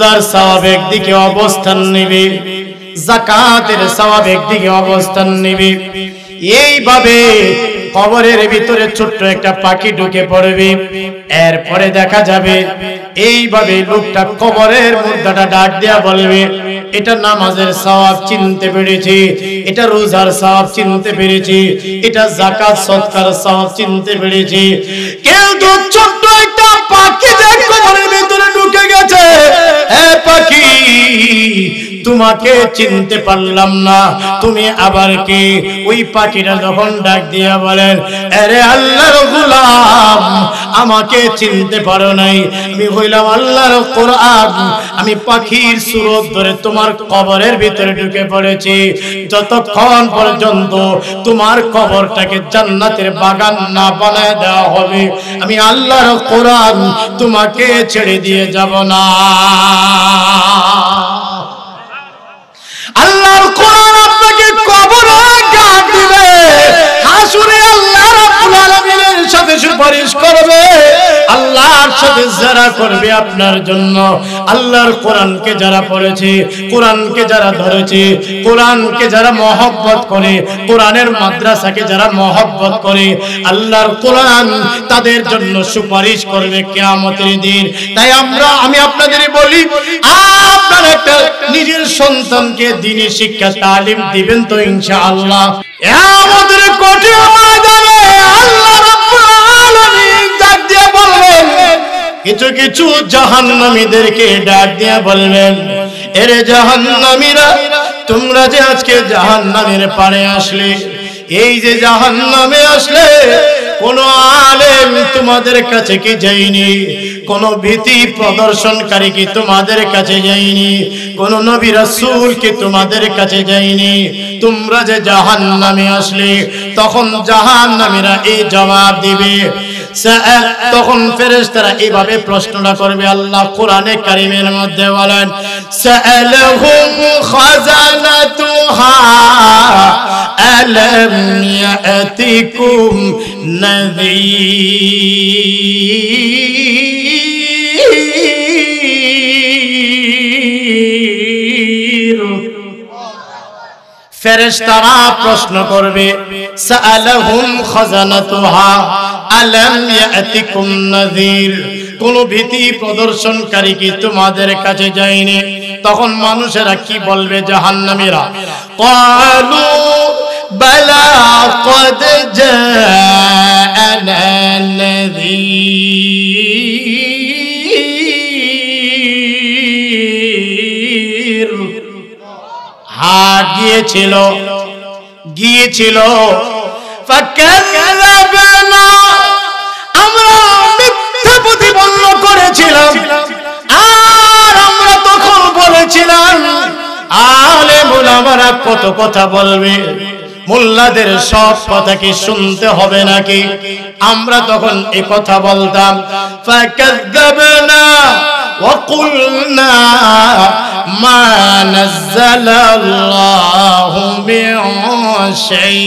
রোজার সওয়াব একদিকে অবস্থান নেবে, যাকাতের সওয়াব একদিকে অবস্থান নেবে। এইভাবে কবরের ভিতরে ছোট্ট একটা পাখি ঢুকে পড়বে, এরপরে দেখা যাবে এইভাবে লোকটা কবরের মুর্দাটা ডাক দিয়া বলবে, এটা নামাজের সওয়াব চিনতে পেরেছি, এটা রোজার সওয়াব চিনতে পেরেছি, এটা যাকাত সদকার সওয়াব চিনতে পেরেছি। কিন্তু ছোট্ট একটা পাখি যে কবরের ভিতরে ঢুকে গেছে, এ পাখি তোমাকে চিনতে পারলাম না, তুমি আবার কি? ওই পাখিটা যখন ডাক দিয়া বলেন, আরে আল্লাহর গোলাম, আমাকে চিনতে পারো নাই, আমি হইলাম আল্লাহর কোরআন, আমি পাখির সুরত ধরে তোমার কবরের ভিতরে ঢুকে পড়েছি, যতক্ষণ পর্যন্ত তোমার কবরটাকে জান্নাতের বাগান না বানায় দেওয়া হবে, আমি আল্লাহর কোরআন তোমাকে ছেড়ে দিয়ে যাব না। আল্লাহর কোরআন আপনাকে কবরে গাদ দিবে, হাসরে আল্লাহ রাব্বুল আলামিনের সাথে সুপারিশ করবে, আল্লাহর সাথে যারা করবে আপনার জন্য। আল্লাহর কোরআনকে যারা পড়েছে, কোরআনকে যারা ধরেছে, কোরআনকে যারা মহব্বত করে, কোরআনের মাদ্রাসাকে যারা মহব্বত করে, আল্লাহর কোরআন তাদের জন্য সুপারিশ করবে কিয়ামতের দিন। তাই আমি আপনাদের বলি, আপনার একটা নিজের সন্তানকে দ্বীনি শিক্ষা তালিম দিবেন তো ইনশাআল্লাহ। আমাদের কঠিন ময়দানে আল্লাহ রাব্বুল আলামিন ডাক দিয়ে বলবেন, কিছু কিছু জাহান্নামীদেরকে ডাক দিয়ে বলবেন, এরে জাহান্নামীরা, তোমরা যে আজকে জাহান্নামের পারে আসলে, এই যে জাহান্নামে আসলে, কোন আলেম তোমাদের কাছে কি যায়নি? কোন ভীতি প্রদর্শনকারী কি তোমাদের কাছে যায়নি? কোন নবী রাসূল কি তোমাদের কাছে যায়নি? তোমরা যে জাহান্নামে আসলে, তখন জাহান্নামীরা এই জবাব দিবে। তখন ফেরেশতারা এইভাবে প্রশ্নটা করবে। আল্লাহ কোরআনে কারীমের মধ্যে বলেন, সাআলাহুম খাযানাতুহা আলাম ইয়াতিকুম নাযীর। ফেরেশতারা প্রশ্ন করবে, সাআলাহুম খাযানাতুহা আলাম ইয়াতিকুম নাযীর, কোন ভীতি প্রদর্শনকারী কি তোমাদের কাছে যায়নি? তখন মানুষেরা কি বলবে? জাহান্নামীরা, ক্বালু বালা ক্বাদ জাআনা নাযীর, গিয়েছিল ফাকাযাবনা, আমরা মিথ্যা প্রতিপন্ন করেছিলাম, আর আমরা তখন বলেছিলাম আলেম ওলামারা কত কথা বলবে, মোল্লাদের সব কথা কি শুনতে হবে নাকি? আমরা তখন এই কথা বলতাম। ফাকাযাবনা ওয়া কুলনা মা নাযালাল্লাহু মিন শাই,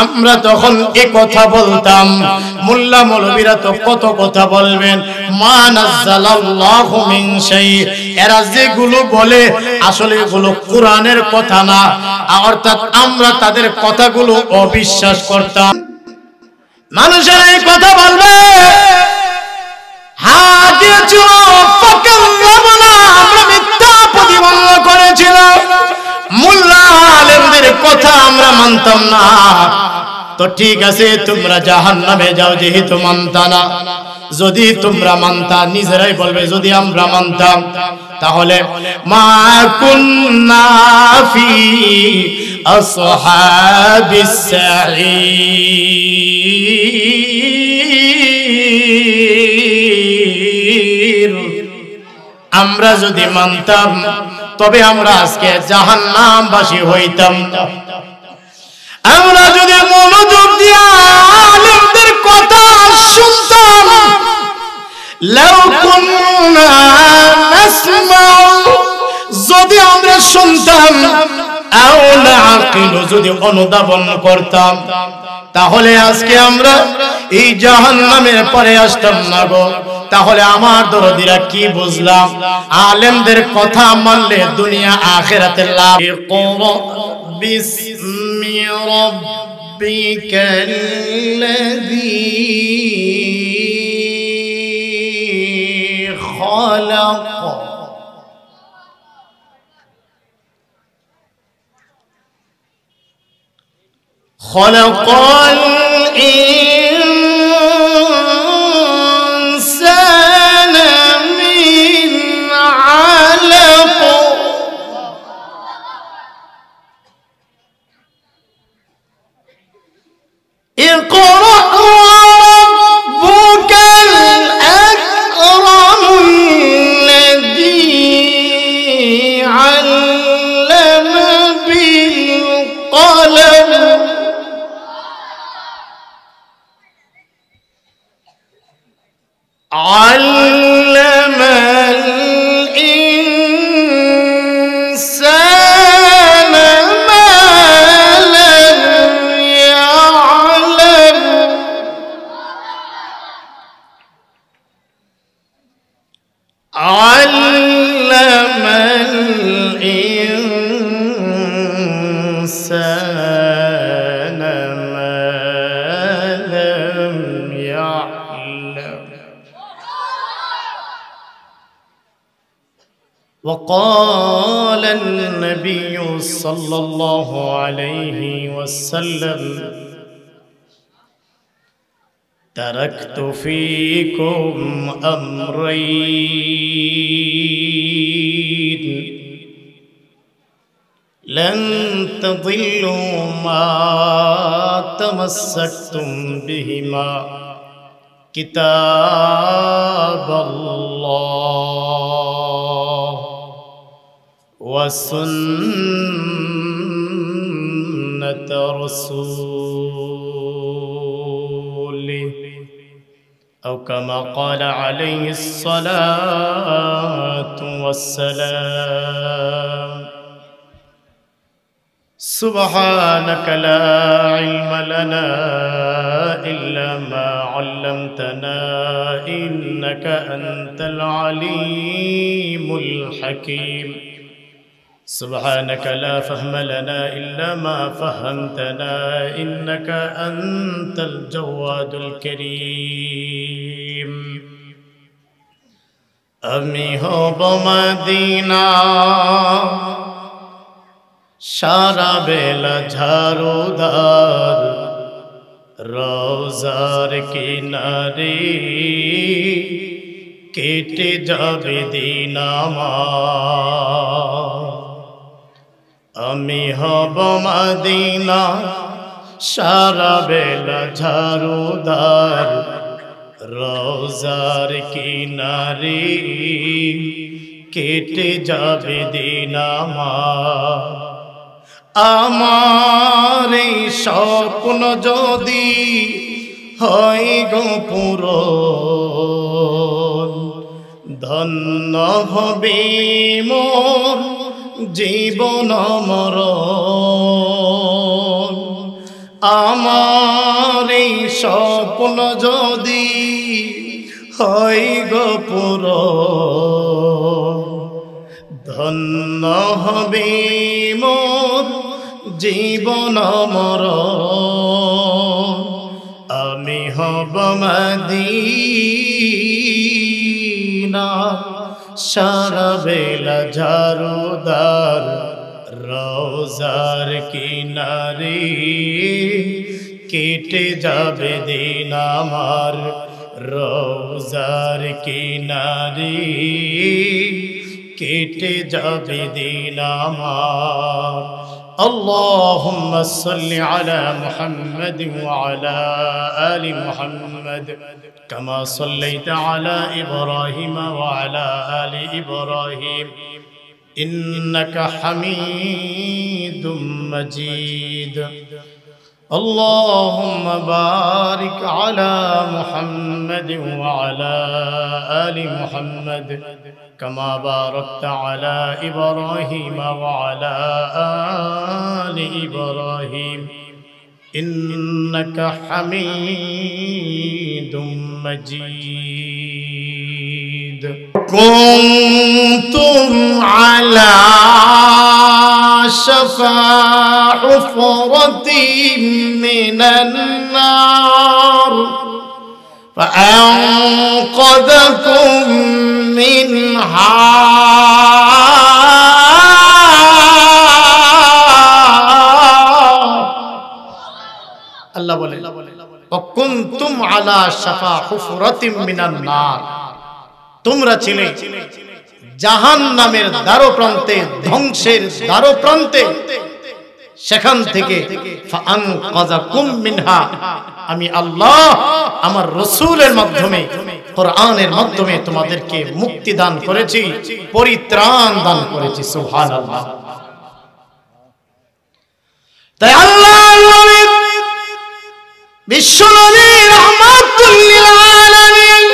আমরা তখন এই কথা বলতাম। মোল্লা মৌলবীরা তো কত কথা বলবেন, মা নাযালাল্লাহু মিন শাই, এরা যেগুলো বলে আসলে এগুলো কোরআনের কথা না, অর্থাৎ আমরা তাদের কথাগুলো অবিশ্বাস করতাম। মানুষের এই কথা বলবে, আমরা মিথ্যা প্রতিপন্ন করেছিলাম, মোল্লা আলেমদের কথা আমরা মানতাম না। তো ঠিক আছে, তোমরা জাহান্নামে যাও, যেহেতু মানতা না। যদি তোমরা মানতা, নিজেরাই বলবে যদি আমরা মানতাম, তাহলে মা কুন্না ফি আসহাবিস সাঈর, আমরা যদি মানতাম তবে আমরা আজকে জাহান্নামবাসী হইতাম। আমরা যদি মনোযোগ দিয়ে আলেমদের কথা শুনতাম, লাউ কুন্না নাসমাউ, যদি আমরা শুনতাম, আও নাআকিলু, যদি অনুধাবন করতাম, তাহলে আজকে আমরা এই জাহান্নামের পরে আসতাম না গো। তাহলে আমার দরদিরা কি বুঝলাম? আলেমদের কথা মানলে দুনিয়া আখিরাতের লাভ। ইকরা বিসমি রাব্বিকাল্লাযী খালাক খালাকাল ইনসানা মিন আলাক اقرأ وربك الأكرم الذي علم بالقلم علم الإنسان ما لم يعلم علم الإنسان ما لم يعلم وقال النبي صلى الله عليه وسلم تركت فيكم أمرين لن تضلوا ما تمسكتم بهما كتاب الله وسنة رسوله أو كما قال عليه الصلاة والسلام سبحانك لا علم لنا إلا ما علمتنا إنك أنت العليم الحكيم سبحانك لا فهم لنا إلا ما فهمتنا إنك أنت الجواد الكريم আমি হব মদিনা সারা বেলা ঝাড়ুদার রওজার কিনারে কেটে যাবে দিন আমার আমি হব মদিনা সারা বেলা ঝাড়ুদার রওজার কিনারে কেটে যাবে দিন আমার এই স্বপ্ন যদি হয় গো পূরণ ধন্য হবে মোর জীবন মরণ আমার এই স্বপ্ন যদি হয় গো পূরণ ধন্য হবে মোর জীবন মরণ আমি হব মদিনা সারা বেলা ঝাড়ুদার রওজার কিনারে কেটে যাবে দিন আমার রওজার কিনারে কেটে যাবে দিন আমার اللهم صل على محمد وعلى آل محمد كما صليت على إبراهيم وعلى آل إبراهيم إنك حميد مجيد اللهم بارك على محمد وعلى آل محمد كما باركت على إبراهيم وعلى آل إبراهيم إنك حميد مجيد কুনতুম আলা শাফা হুফরাতিম মিনান নার فأنقذكم منها আল্লাহ বলে وكنتم على شفا حفرة من النار তোমরা ছিলে জাহান্নামের দ্বারপ্রান্তে ধ্বংসের দ্বারপ্রান্তে সেখান থেকে ফাআনকাযাকুম মিনহা আমি আল্লাহ আমার রাসূলের মাধ্যমে কোরআনের মাধ্যমে তোমাদেরকে মুক্তি দান করেছি পরিত্রাণ দান করেছি সুবহানাল্লাহ তাই আল্লাহর নবী বিশ্বনবী রাহমাতুল লিল আলামিন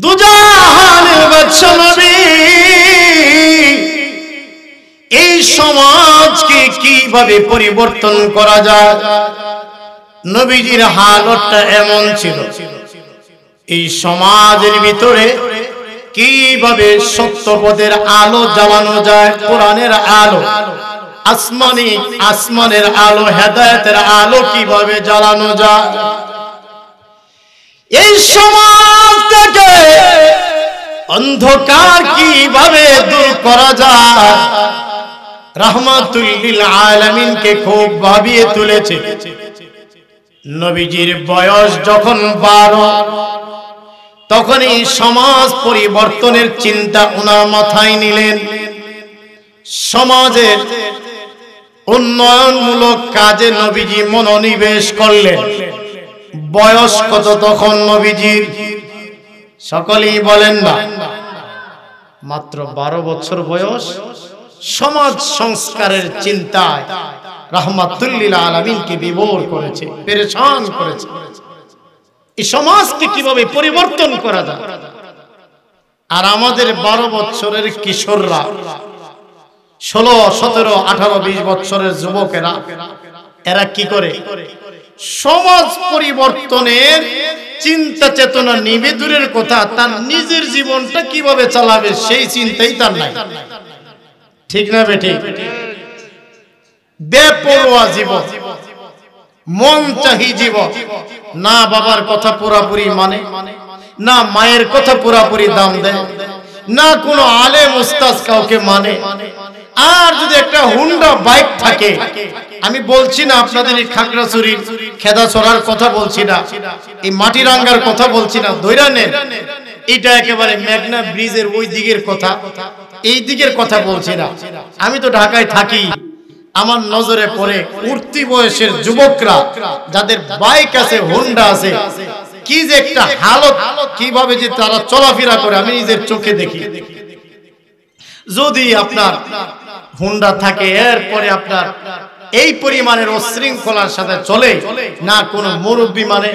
দুজাহানের বাদশা নবী এই সমাজকে কিভাবে পরিবর্তন করা যায় নবীজির হালতটা এমন ছিল এই সমাজের ভিতরে কিভাবে সত্যপথের আলো জ্বালানো যায় কোরআনের আলো আসমানের আলো হেদায়েতের আলো কিভাবে জ্বালানো যায় এই সমাজ থেকে অন্ধকার কিভাবে দূর করা যায় রাহমাতুল লিল আলামিনকে খুব ভাবিয়ে তুলেছে নবীজির বয়স যখন 12 তখন এই সমাজ পরিবর্তনের চিন্তা ওনার মাথায় নিলেন সমাজের উন্নয়নমূলক কাজে নবীজি মনোনিবেশ করলেন বয়স কত তখন নবীজির সকলেই বলেন না মাত্র 12 বছর বয়স সমাজ সংস্কারের চিন্তায় রাহমাতুল লিল আলামিনকে বিভোর করেছে পেরেশান করেছে এই সমাজকে কিভাবে পরিবর্তন করা যায় আর আমাদের 12 বছরের কিশোররা 16, 17, 18, 20 বছরের যুবকেরা এরা কি করে সমাজ পরিবর্তনের চিন্তা চেতনা নিবেদনের কথা তার নিজের জীবনটা কিভাবে চালাবে সেই চিন্তাই তার নাই ঠিক না বেটি বেপরোয়া জীবন মন চাহি জীবন না বাবার কথা পুরাপুরি মানে না মায়ের কথা পুরাপুরি দাম দেয় না কোনো আলেম উস্তাদ কাউকে মানে আর যদি একটা হুন্ডা বাইক থাকে আমি বলছি না আপনাদের এই খাগড়াছড়ির খেদাছড়ার কথা বলছি না এই মাটিরাঙ্গার কথা বলছি না ধইরা নেন এটা একেবারে মেঘনা ব্রিজের ওই দিকের কথা এই দিকের কথা বলছি না আমি তো ঢাকায় থাকি আমার নজরে পড়ে উঠতি বয়সের যুবকরা যাদের বাইক আছে হুন্ডা আছে কি যে একটা হালত কিভাবে যে তারা চলাফেরা করে আমি নিজের চোখে দেখি যদি আপনার হুন্ডা থাকে এরপরে আপনার এই পরিমাণের অশৃঙ্খলার সাথে চলে না কোনো মুরব্বি মানে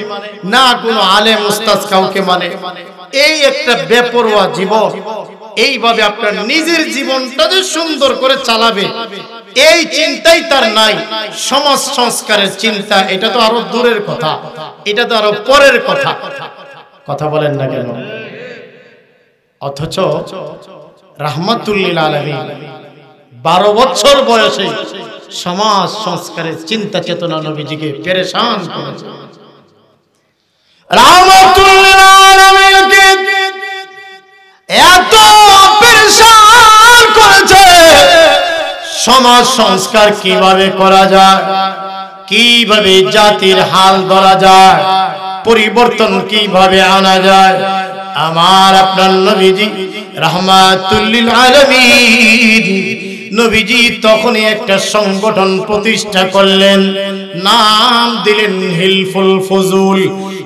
না কোনো আলেম উস্তাদ কাউকে মানে এই একটা বেপরোয়া জীবন এইভাবে আপনার নিজের জীবনটা যে সুন্দর করে চালাবে এই চিন্তাই তার নাই সমাজ সংস্কারের চিন্তা এটা তো আরো দূরের কথা এটা তো আরো পরের কথা কথা বলেন না কেন অথচ রাহমাতুল লিল আলামিন 12 বছর বয়সে সমাজ সংস্কারের চিন্তা চেতনা নবীজিকে পেরেশান করেছে রাহমাতুল লিল আলামিনকে এত পেরেশান করেছে সমাজ সংস্কার কিভাবে করা যায় কিভাবে জাতির হাল ধরা যায় পরিবর্তন কিভাবে আনা যায় আমার আপনার নবীজি রাহমাতুল লিল আলামিন নবীজি তখনই একটা সংগঠন প্রতিষ্ঠা করলেন নাম দিলেন হিলফুল ফুজুল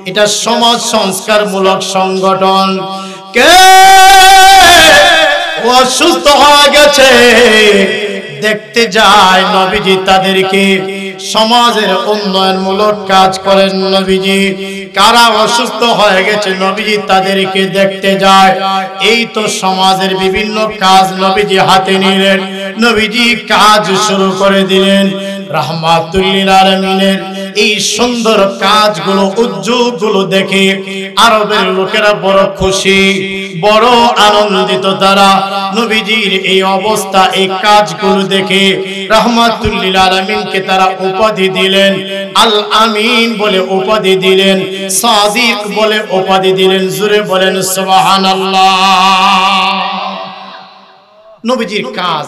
এটা সমাজ সংস্কারমূলক সংগঠন কে অসুস্থ হয়ে গেছে দেখতে যায় নবীজি তাদেরকে সমাজের উন্নয়নমূলক কাজ করেন নবীজি কারা অসুস্থ হয়ে গেছে নবীজি তাদেরকে দেখতে যায় এই তো সমাজের বিভিন্ন কাজ নবীজি হাতে নিলেন নবীজি কাজ শুরু করে দিলেন রাহমাতুল লিল আলামিনের এই সুন্দর কাজগুলো উদ্যোগগুলো দেখে আরবের লোকেরা বড় খুশি, বড় আনন্দিত। তারা নবীজির এই অবস্থা, এই কাজগুলো দেখে রাহমাতুল লিল আলামিনকে তারা উপাধি দিলেন আল আমিন বলে উপাধি দিলেন, সাদিক বলে উপাধি দিলেন। জোরে বলেন সুবহানাল্লাহ। নবীজির কাজ,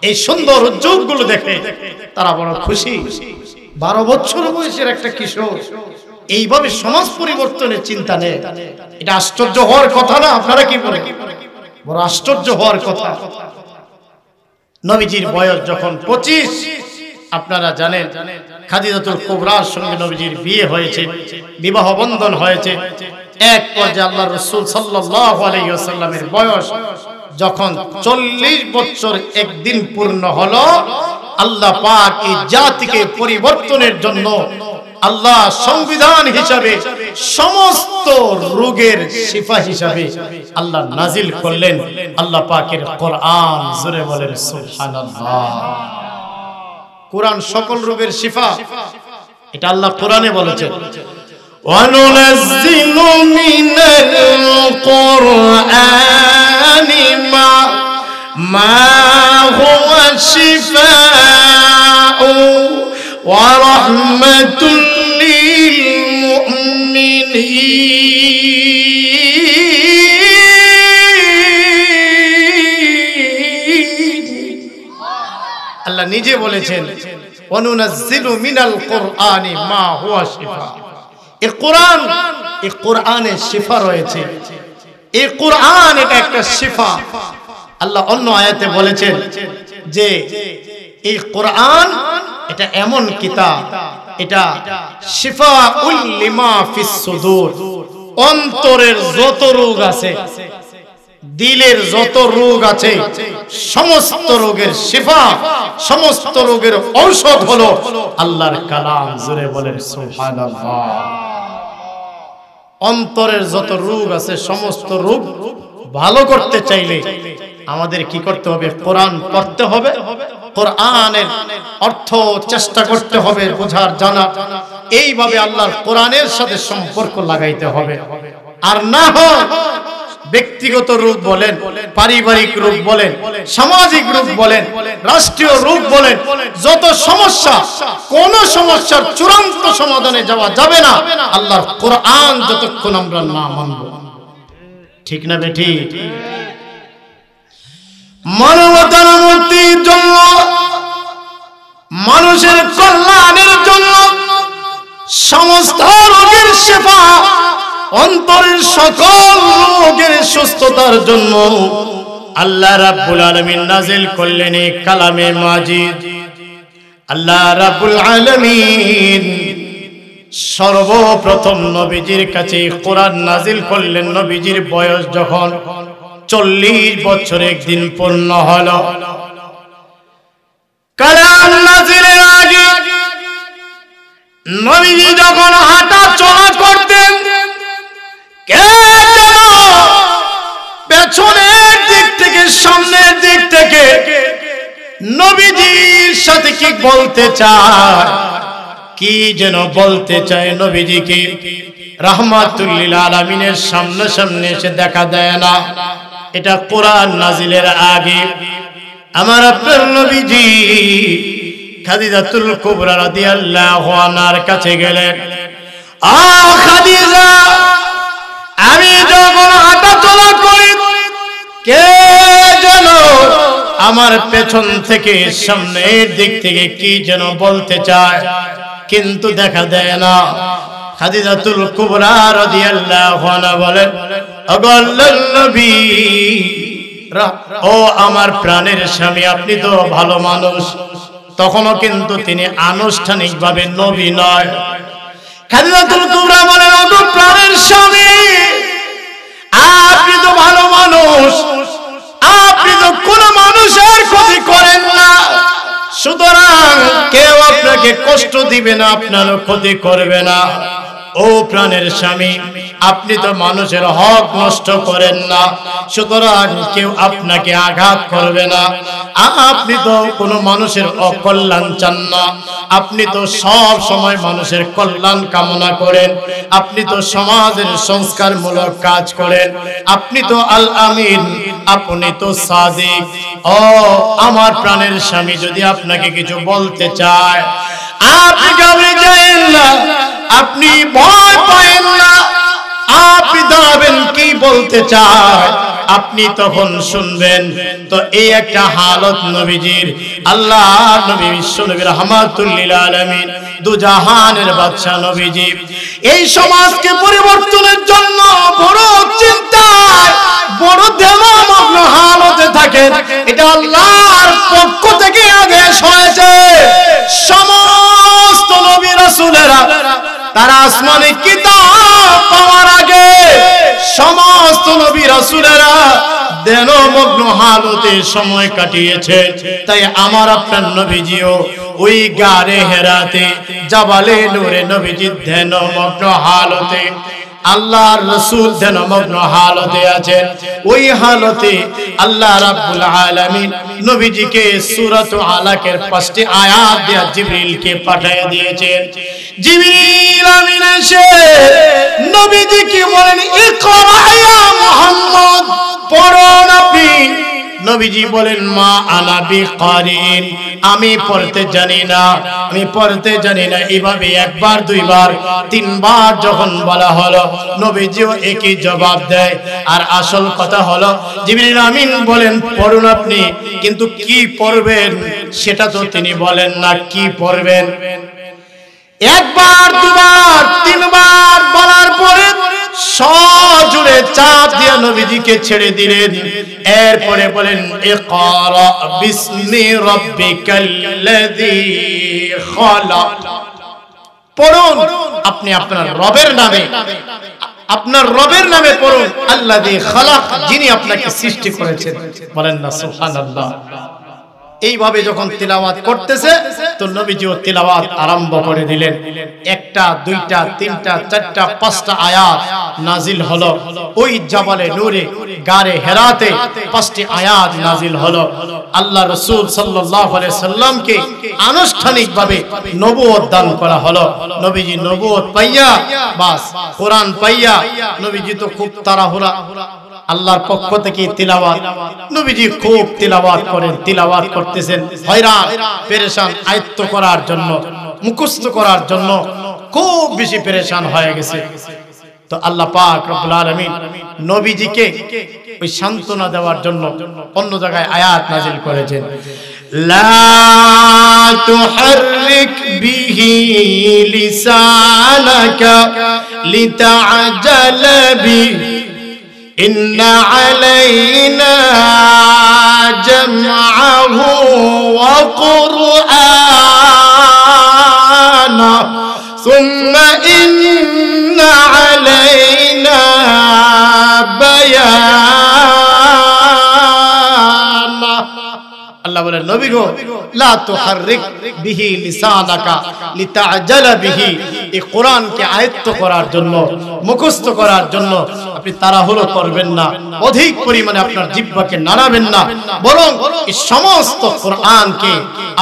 এই সুন্দর উদ্যোগগুলো দেখে তারা বড় খুশি। 12 বছর বয়সের একটা কিশোর এইভাবে সমাজ পরিবর্তনের চিন্তা নেই, এটা আশ্চর্য হওয়ার কথা না? আপনারা কি বলেন? বড় আশ্চর্য হওয়ার কথা। নবীজির বয়স যখন 25, আপনারা জানেন খাদিজাতুল কুবরার সঙ্গে নবীজির বিয়ে হয়েছে, বিবাহ বন্ধন হয়েছে। এক পর্যায়ে আল্লাহর রাসূল সাল্লাল্লাহু আলাইহি ওয়াসাল্লামের বয়স যখন 40 বছর একদিন পূর্ণ হলো, আল্লাহ পাক এই জাতিকে পরিবর্তনের জন্য আল্লাহ সংবিধান হিসাবে, সমস্ত রোগের শিফা হিসাবে আল্লাহ নাজিল করলেন আল্লাহ পাকের কোরআন। জোরে বলেন সুবহানাল্লাহ। কোরআন সকল রোগের শিফা, এটা আল্লাহ কোরআনে বলেছেন। وَنُنَزِّلُ مِنَ الْقُرْآنِ مَا هُوَ شِفَاءٌ وَرَحْمَةٌ لِّلْمُؤْمِنِينَ। আল্লাহ নিজে বলেছেন وَنُنَزِّلُ مِنَ الْقُرْآنِ مَا هُوَ شِفَاءٌ। এই কোরআন, এই কোরআনে শিফা রয়েছে। এই কোরআন এটা একটা শিফা। আল্লাহ অন্য আয়াতে বলেছেন যে এই কোরআন এটা এমন কিতাব, এটা শিফাউল লিমা ফিস সুদূর। অন্তরের যত রোগ আছে, দিলের যত রোগ আছে, সমস্ত রোগের শিফা, সমস্ত রোগের ঔষধ হলো আল্লাহর কালাম। জোরে বলেন সুবহানাল্লাহ। অন্তরের যত রোগ আছে, সমস্ত রোগ ভালো করতে চাইলে আমাদের কি করতে হবে? কোরআন পড়তে হবে, কোরআনের অর্থ চেষ্টা করতে হবে বোঝার, জানা। এইভাবে আল্লাহর কোরআনের সাথে সম্পর্ক লাগাইতে হবে। আর না হয় ব্যক্তিগত রোগ বলেন, পারিবারিক রোগ বলেন, সামাজিক রোগ বলেন, রাষ্ট্রীয় রোগ বলেন, যত সমস্যা, কোন সমস্যার চূড়ান্ত সমাধানে যাওয়া যাবে না আল্লাহর কোরআন যতক্ষণ আমরা না মানব। ঠিক না বেঠি? মানবতার মুক্তির জন্য, মানুষের কল্যাণের জন্য, সমস্ত রোগের শিফা, অন্তরের সকল রোগের সুস্থতার জন্য আল্লাহ রাব্বুল আলামিন নাজিল করলেন এই কালামে মাজিদ। আল্লাহ রাব্বুল আলামিন সর্বপ্রথম নবীজির কাছে কোরআন নাজিল করলেন নবীজির বয়স যখন 40 বছর একদিন পূর্ণ হলো। কালাম নাজিলের আগে নবীজি যখন হাঁটা চলা করতেন, কে যেন পেছনের দিক থেকে সামনের দিক থেকে নবীজির সাথে কি বলতে চায়, কি যেন বলতে চায় নবীজিকে। রাহমাতুল লিল আলামিনের সামনে সামনে এসে দেখা দেয় না। এটা কোরআন নাজিলের আগে আমার আপনার নবীজি খাদিজাতুল কুবরা রাদিয়াল্লাহু আনহার কাছে গেলেন। খাদিজা, আমি যখন হাঁটা চলা করি, কে যেন আমার পেছন থেকে সামনের দিক থেকে কি যেন বলতে চায়, কিন্তু দেখা দেয় না। খাদিজাতুল কুবরা রাদিয়াল্লাহু আনহা বলেন, ওগো আল্লাহর নবী, ও আমার প্রাণের স্বামী, আপনি তো ভালো মানুষ। তখনও কিন্তু তিনি আনুষ্ঠানিকভাবে নবী নয়। খাদিজাতুল কুবরা বলেন, ওগো প্রাণের স্বামী, আপনি তো ভালো মানুষ, আপনি তো কোন মানুষের ক্ষতি করেন না, সুতরাং কেউ আপনাকে কষ্ট দিবে না, আপনারও ক্ষতি করবে না। ও প্রাণের স্বামী, আপনি তো মানুষের হক নষ্ট করেন না, সুতরাং কেউ আপনাকে আঘাত করবে না। আপনি তো কোনো মানুষের অকল্যাণ চান না, আপনি তো সব সময় মানুষের কল্যাণ কামনা করেন, আপনি তো সমাজের সংস্কারমূলক কাজ করেন, আপনি তো আল আমিন, আপনি তো সাদিক। ও আমার প্রাণের স্বামী, যদি আপনাকে কিছু বলতে চায়, আপনি ঘাবড়ে যাবেন না, আপনি ভয় পাবেন না, আপনি দাঁড়াবেন, কি বলতে চায় আপনি তখন শুনবেন। তো এই একটা হালত নবীজির। আল্লাহ নবী, বিশ্ব নবী রাহমাতুল লিল আলামিন, দু জাহানের বাদশা নবীজি এই সমাজকে পরিবর্তনের জন্য বড় চিন্তায়, বড় দেমগ্ন হালতে থাকেন। এটা আল্লাহর পক্ষ থেকে আদেশ হয়েছে। সমস্ত নবী রাসূলেরা তারা আসমানি কিতাব পাওয়ার আগে সমস্ত নবী রাসূলেরা দেনমগ্ন হালতে সময় কাটিয়েছে। তাই আমার আপনার নবীজিও ওই গারে হেরাতে জাবালে নূরে নবীজি দেনমগ্ন হালতে, আল্লাহর রাসূল দেনমগ্ন হালতে আছেন। ওই হালতে আল্লাহ রাব্বুল আলামিন নবীজিকে সূরাত আলাকের 5টি আয়াত দিয়ে জিবরিলকে পাঠিয়ে দিয়েছেন। জিবরিল আমিন এসে নবীজিকে বলেন, ইকরা ইয়া মুহাম্মদ, পড়ুন আপনি। নবীজি বলেন, মা আনা বিকারিন, আমি পড়তে জানি না, আমি পড়তে জানি না। এইভাবে একবার, দুইবার, তিনবার যখন বলা হলো, নবীজিও একই জবাব দেয়। আর আসল কথা হলো, জিবরিল আমিন বলেন পড়ুন আপনি, কিন্তু কি পড়বেন সেটা তো তিনি বলেন না কি পড়বেন। একবার, দুবার, তিনবার বলার পরে সজোরে চাপ দিয়ে নবীজিকে ছেড়ে দিলেন। এরপরে বলেন, ইকরা বিসমি রাব্বিকাল্লাযী খালাক, পড়ুন আপনি আপনার রবের নামে, আপনার রবের নামে পড়ুন। আল্লাযী খালাক, যিনি আপনাকে সৃষ্টি করেছেন। বলেন না সুবহানাল্লাহ। এইভাবে যখন তিলাওয়াত করতেছে তো নবীজিও তিলাওয়াত আরম্ভ করে দিলেন। একটা, দুইটা, তিনটা, চারটা, 5টা আয়াত নাজিল হলো। ওই জাবালে নূরে গারে হেরাতে 5টি আয়াত নাজিল হলো। আল্লাহ রাসূল সাল্লাল্লাহু আলাইহি সাল্লামকে আনুষ্ঠানিকভাবে নবুয়ত দান করা হলো। নবীজি নবুয়ত পাইয়া, বাস কোরআন পাইয়া, নবীজি তো খুব তাড়াহুড়া, আল্লাহর পক্ষ থেকে তিলাওয়াত, নবীজি খুব তিলাওয়াত করেন, তিলাওয়াত করতেছেন, হয়রান পেরেশান, আয়ত্ত করার জন্য, মুখস্থ করার জন্য খুব বেশি পেরেশান হয়ে গেছে। তো আল্লাহ পাক রব্বুল আলামিন নবীজিকে ওই সান্ত্বনা দেওয়ার জন্য অন্য জায়গায় আয়াত নাজিল করেছেন, লা তুহাররিক বিহি লিসানাকা লিতাআজালা বিহি ইন্না আলাইনা জামআহু ওয়া কুরআনা সুম্মা ইন্না আলাইনা বায়ানা। আল্লাহ বলেন, নবী গো, লা তুহাররিক বিহি লিসানাকা লিতাআজালা বিহি, এই কোরআনকে আয়ত্ত করার জন্য, মুখস্থ করার জন্য আপনি তাড়াহুড়ো করবেন না, অধিক পরিমাণে আপনার জিহ্বাকে নাড়াবেন না, বরং এই সমস্ত কোরআনকে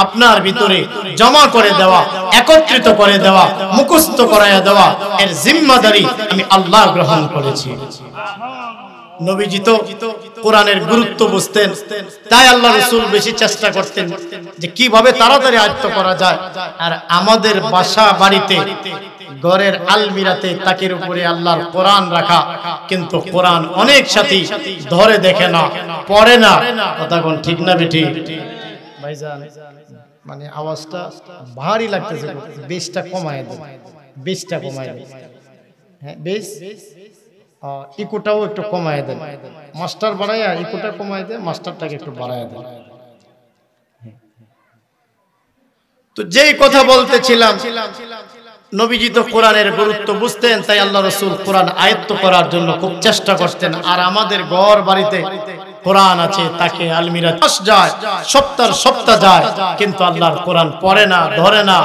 আপনার ভিতরে জমা করে দেওয়া, একত্রিত করে দেওয়া, মুখস্থ করায়া দেওয়া, এর জিম্মাদারি আমি আল্লাহ গ্রহণ করেছি। নবীজি তো কোরআনের গুরুত্ব বুঝতেন, তাই আল্লাহ রাসূল বেশি চেষ্টা করতেন যে কিভাবে তাড়াতাড়ি আয়ত্ত করা যায়। আর আমাদের বাসা বাড়িতে, ঘরের আলমিরাতে তাকের উপরে আল্লাহর কোরআন রাখা, কিন্তু কোরআন অনেক সাথী ধরে দেখে না, পড়ে না। কথা কোন ঠিক না বেটি? ভাইজান মানে আওয়াজটা ভারী লাগতেছে, বেশটা কমায় দেন, বেশটা কমায় দেন। হ্যাঁ, বেশ ইকোটাও একটু কমায় দেন, মাস্টার বাড়াইয়া ইকোটা কমায় দেন, মাস্টারটাকে একটু বাড়ায় দেন। তো যেই কথা বলতেছিলাম, নবীজি তো কোরআনের গুরুত্ব বুঝতেন, তাই আল্লাহ রাসূল কোরআন আয়ত্ত করার জন্য খুব চেষ্টা করতেন। আর আমাদের ঘর বাড়িতে কোরআন আছে তাকে আলমিরা মাস যায়, সপ্তাহ যায়, কিন্তু আল্লাহর কোরআন পড়ে না, ধরে না।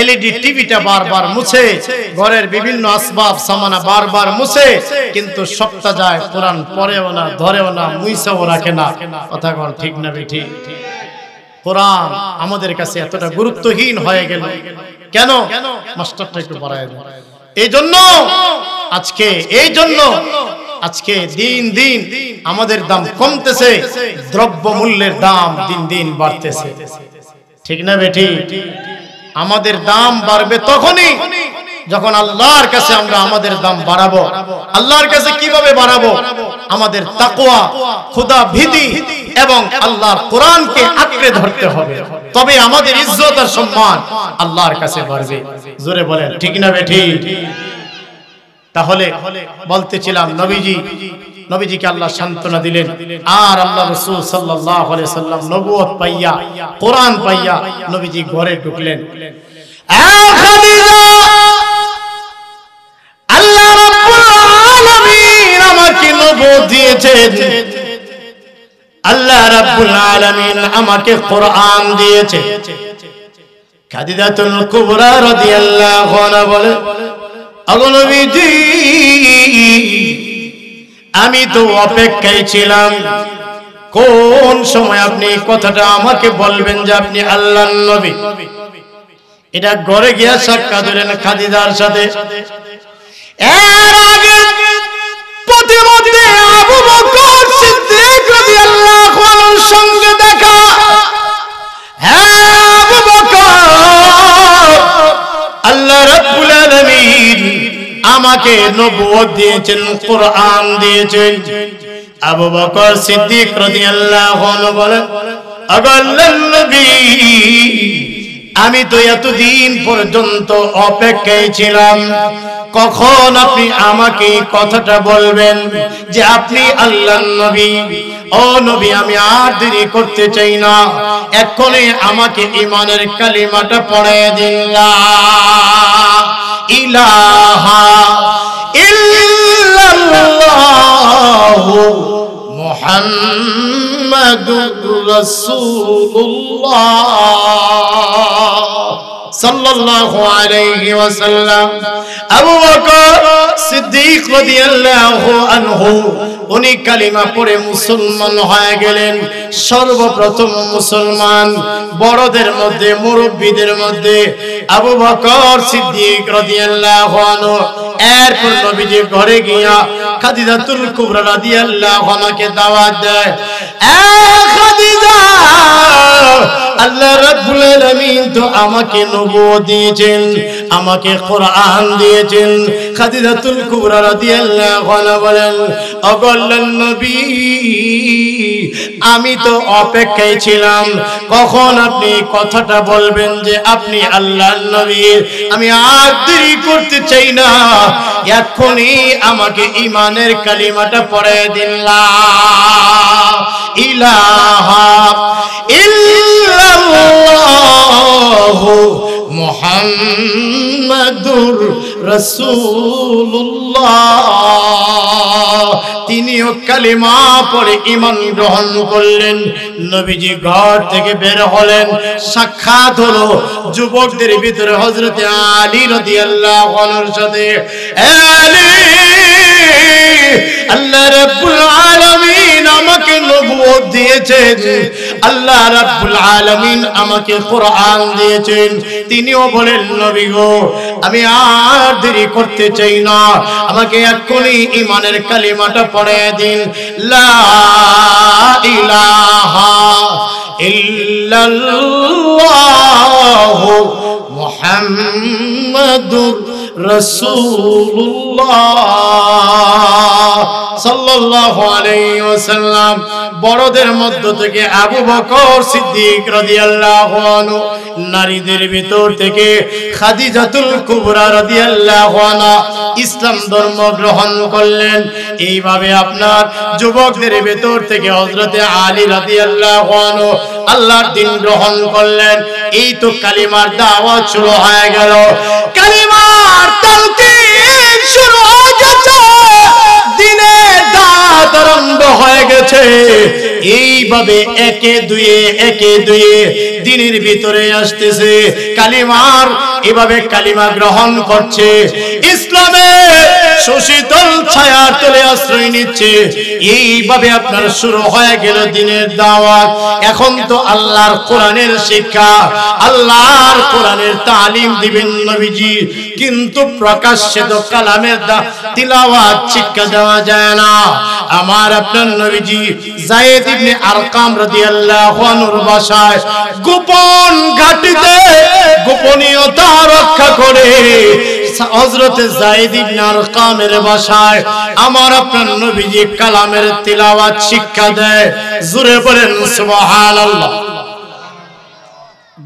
এলইডি টিভিটা বারবার মুছে, ঘরের বিভিন্ন আসবাব সামানা বারবার মুছে, কিন্তু সপ্তাহ যায়, কোরআন পড়েও না, ধরেও না, মুইছাও রাখে না। কথা কোন ঠিক না বেঠি? কোরআন আমাদের কাছে এতটা গুরুত্বহীন হয়ে গেল কেন? মাস্টারটা একটু বাড়ায় দেন। এই জন্য আজকে দিন দিন আমাদের দাম কমতেছে, দ্রব্য মূল্যের দাম দিন দিন বাড়তেছে। ঠিক না বেঠি? আমাদের দাম বাড়বে তখনই যখন আল্লাহর কাছে আমরা আমাদের দাম বাড়াবো। আল্লাহর কাছে কিভাবে বাড়াবো? আমাদের তাকওয়া, খোদা ভীতি এবং আল্লাহর কোরআনকে আঁকড়ে ধরতে হবে, তবে আমাদের ইজ্জত আর সম্মান আল্লাহর কাছে বাড়বে। জোরে বলেন ঠিক না বেঠি? তাহলে বলতেছিলাম নবীজিকে আল্লাহ সান্ত্বনা দিলেন, আর আল্লাহ রাসূল সাল্লাল্লাহু আলাইহি সাল্লাম নবুয়ত পাইয়া, কোরআন পাইয়া নবীজি ঘরে ঢুকলেন। আল্লাহ রাব্বুল আলামিন আমাকে নবুয়ত দিয়েছেন, আল্লাহ রাব্বুল আলামিন আমাকে কোরআন দিয়েছে। খাদিজাতুল কুবরা রাদিয়াল্লাহু আনহা বলে, ওগো নবীজি, আমি তো অপেক্ষায় ছিলাম কোন সময় আপনি কথাটা আমাকে বলবেন যে আপনি আল্লাহর নবী। এটা ঘরে গিয়া সাক্ষাৎ হলেন খাদিজার সাথে। এর আগে প্রতিমধ্যে আবু বকর সিদ্দিক রাদিয়াল্লাহু আনহুর সঙ্গে দেখা। হ্যাঁ আবু বকর, আল্লাহ রাব্বুল আলামিন আমাকে নবুয়ত দিয়েছেন, কোরআন দিয়েছেন। আবু বকর সিদ্দিক রাদিয়াল্লাহু আনহু বলেন, ওগো আল্লাহর নবী, আমি তো এতদিন পর্যন্ত অপেক্ষায় ছিলাম কখন আপনি আমাকে কথাটা বলবেন যে আপনি আল্লাহর নবী। ও নবী, আমি আর দেরি করতে চাই না, এক্ষুনি আমাকে ঈমানের কালিমাটা পড়িয়ে দিন, লা ইলাহা ইল্লাল্লাহু মুহাম্মাদুর রাসূলুল্লাহ সাল্লাল্লাহু আলাইহি ওয়াসাল্লাম। আবু বকর সিদ্দিক রাদিয়াল্লাহু আনহু উনি কালিমা পড়ে মুসলমান হয়ে গেলেন। সর্বপ্রথম মুসলমান, বড়দের মধ্যে, মুরব্বীদের মধ্যে আবু বকর সিদ্দিক রাদিয়াল্লাহু আনহু। এরপর নবীজি ঘরে গিয়া খাদিজাতুল কুবরা রাদিয়াল্লাহু আনহাকে দাওয়াত দেয়। এ খাদিজা, আল্লাহ রাব্বুল আলামিন তো আমাকে নবুয়ত দিয়েছেন, আমাকে কোরআন দিয়েছেন। খাদিজাতুল কুবরা রাদিয়াল্লাহু আনহা বলেন, ওগো আল্লাহর নবী, আমি তো অপেক্ষায় ছিলাম কখন আপনি কথাটা বলবেন যে আপনি আল্লাহর নবী। আমি আর দেরি করতে চাই না, এক্ষুনি আমাকে ঈমানের কালিমাটা পড়ে দিন, লা ইলাহা ইল্লাল্লাহু মুহাম্মাদুর রাসূলুল্লাহ। তিনিও কালিমা পড়ে ঈমান গ্রহণ করলেন। নবীজি ঘর থেকে বের হলেন, সাক্ষাৎ হলো যুবকদের ভিতরে হযরত আলী রাদিয়াল্লাহু আনহুর সাথে। আলী, আল্লাহ রাব্বুল আলামিন আমাকে নবুয়ত দিয়েছেন, আল্লাহ রাব্বুল আলামিন আমাকে কোরআন দিয়েছেন। তিনিও বলেন, নবী গো, আমি আর দেরি করতে চাই না, আমাকে এক্ষুনি ঈমানের কালিমাটা পড়ে দিন, লা ইলাহা ইল্লাল্লাহু মুহাম্মাদুর রাসূলুল্লাহ সাল্লাল্লাহু আলাইহি ওয়াসাল্লাম। বড়দের মধ্য থেকে আবু বকর সিদ্দিক রাদিয়াল্লাহু আনহু, নারীদের ভিতর থেকে খাদিজাতুল কুবরা রাদিয়াল্লাহু আনহা ইসলাম ধর্ম গ্রহণ করলেন। এইভাবে আপনার যুবকদের ভিতর থেকে হযরত আলী রাদিয়াল্লাহু আনহু আল্লাহর দ্বীন গ্রহণ করলেন। এই তো কালিমার দাওয়াত শুরু হয়ে গেল, কালিমার তালকিন শুরু হয়ে গেছে, দ্বীনের দাওয়াত বন্ধ হয়ে গেছে। এইভাবে একে দুয়ে দিনের ভিতরে আসতেছে, কালিমার এভাবে কালিমা গ্রহণ করছে, ইসলামে সুশীতল ছায়ার তলে আশ্রয় নিচ্ছে। এইভাবে আপনার শুরু হয়ে গেল দিনের দাওয়াত। এখন তো আল্লাহর কোরআনের শিক্ষা, আল্লাহর কোরআনের তালিম দিবেন নবীজি, কিন্তু প্রকাশ্যে তো কালামের তিলাওয়াত শিক্ষা দেওয়া যায় না। আমার আপনার নবীজি যায়েদ ইবনে আরকাম রাদিয়াল্লাহু আনহুর বাসায় গোপন ঘাটিতে গোপনীয়তা রক্ষা করে হযরত যায়েদ ইবনে আরকামের বাসায় আমার আপনার নবীজি কালামের তিলাওয়াত শিক্ষা দেয়। জোরে বলেন সুবহানাল্লাহ।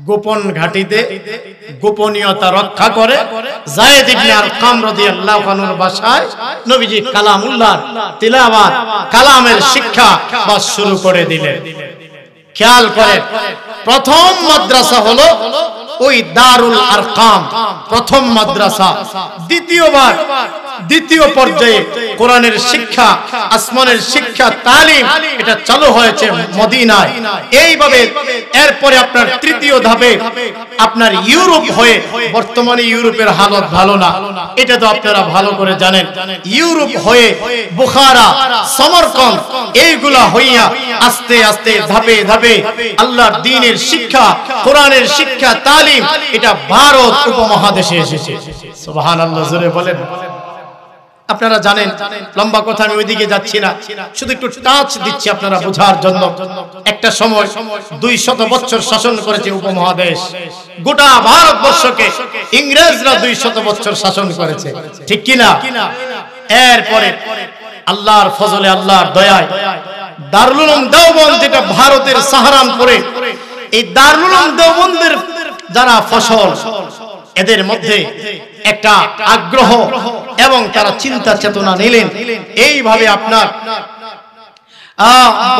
গোপন ঘাটিতে গোপনীয়তা রক্ষা করে যায়েদ ইবনে আরকাম রাদিয়াল্লাহু আনহুর বাসায় নবীজি কালামুল্লাহ তিলাওয়াত কালামের শিক্ষা বাস শুরু করে দিলেন। খেয়াল করেন, প্রথম মাদ্রাসা হলো ওই দারুল আরকাম, প্রথম মাদ্রাসা। দ্বিতীয় পর্যায়ে কোরআনের শিক্ষা, আসমানের শিক্ষা, তালিম এটা চালু হয়েছে মদিনায়। এইভাবে এরপরে আপনার তৃতীয় ধাপে আপনার ইউরোপ হয়ে, বর্তমানে ইউরোপের হালত ভালো না, এটা তো আপনারা ভালো করে জানেন। ইউরোপ হয়ে বুখারা, সমরকন্দ এইগুলা হইয়া আস্তে আস্তে ধাপে ধাপে আল্লাহর দ্বীনের শিক্ষা, কোরআনের শিক্ষা, তালিম এটা ভারত উপমহাদেশে এসেছে। সুবহানাল্লাহ, জোরে বলেন। আপনারা জানেন, লম্বা কথা আমি ওইদিকে যাচ্ছি না, শুধু একটু টাচ দিচ্ছি আপনারা বোঝার জন্য। একটা সময় 200 বছর শাসন করেছে উপমহাদেশ, গোটা ভারতবর্ষকে ইংরেজরা 200 বছর শাসন করেছে, ঠিক কিনা? এরপরে আল্লাহর ফজলে, আল্লাহর দয়ায় দারুল উলুম দেওবন্দ, যেটা ভারতের সাহারানপুরে, এই দারুল উলুম দেওবন্দের যারা ফসল, এদের মধ্যে একটা আগ্রহ এবং তারা চিন্তা চেতনা নিলেন। এইভাবে আপনার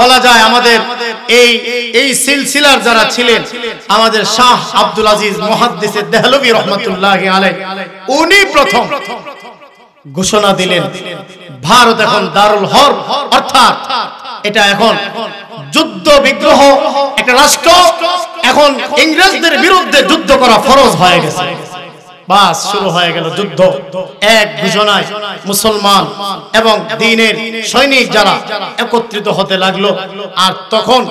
বলা যায় আমাদের এই সিলসিলার যারা ছিলেন, আমাদের শাহ আব্দুল আজিজ মুহাদ্দিস দেহলভী রাহমাতুল্লাহি আলাইহি, উনি প্রথম ঘোষণা দিলেন ভারত এখন দারুল হরব, অর্থাৎ এটা এখন যুদ্ধ বিগ্রহ একটা রাষ্ট্র, এখন ইংরেজদের বিরুদ্ধে যুদ্ধ করা ফরজ হয়ে গেছে। বাস শুরু হয়ে গেল যুদ্ধ। এক ঘোষণায় মুসলমান এবং দ্বীনের সৈনিক যারা একত্রিত হতে লাগলো। আর তখন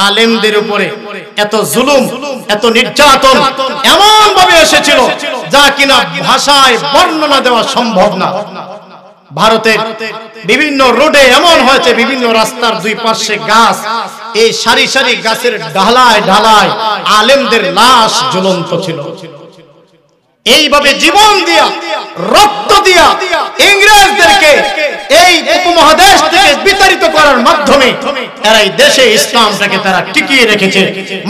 আলেমদের উপরে এত জুলুম, এত নির্যাতন এমন ভাবে এসেছিল যা কিনা ভাষায় বর্ণনা দেওয়া সম্ভব না। ভারতের বিভিন্ন রোডে এমন হয়েছে, বিভিন্ন রাস্তার দুই পাশে গাছ, এই সারি সারি গাছের ঢালায় ঢালায় আলেমদের লাশ ঝুলন্ত ছিল। এইভাবে জীবন দিয়া, রক্ত দিয়া ইংরেজদেরকে এই উপমহাদেশ থেকে বিতাড়িত করার মাধ্যমে এরা এই দেশে ইসলামটাকে তারা টিকিয়ে রেখেছে,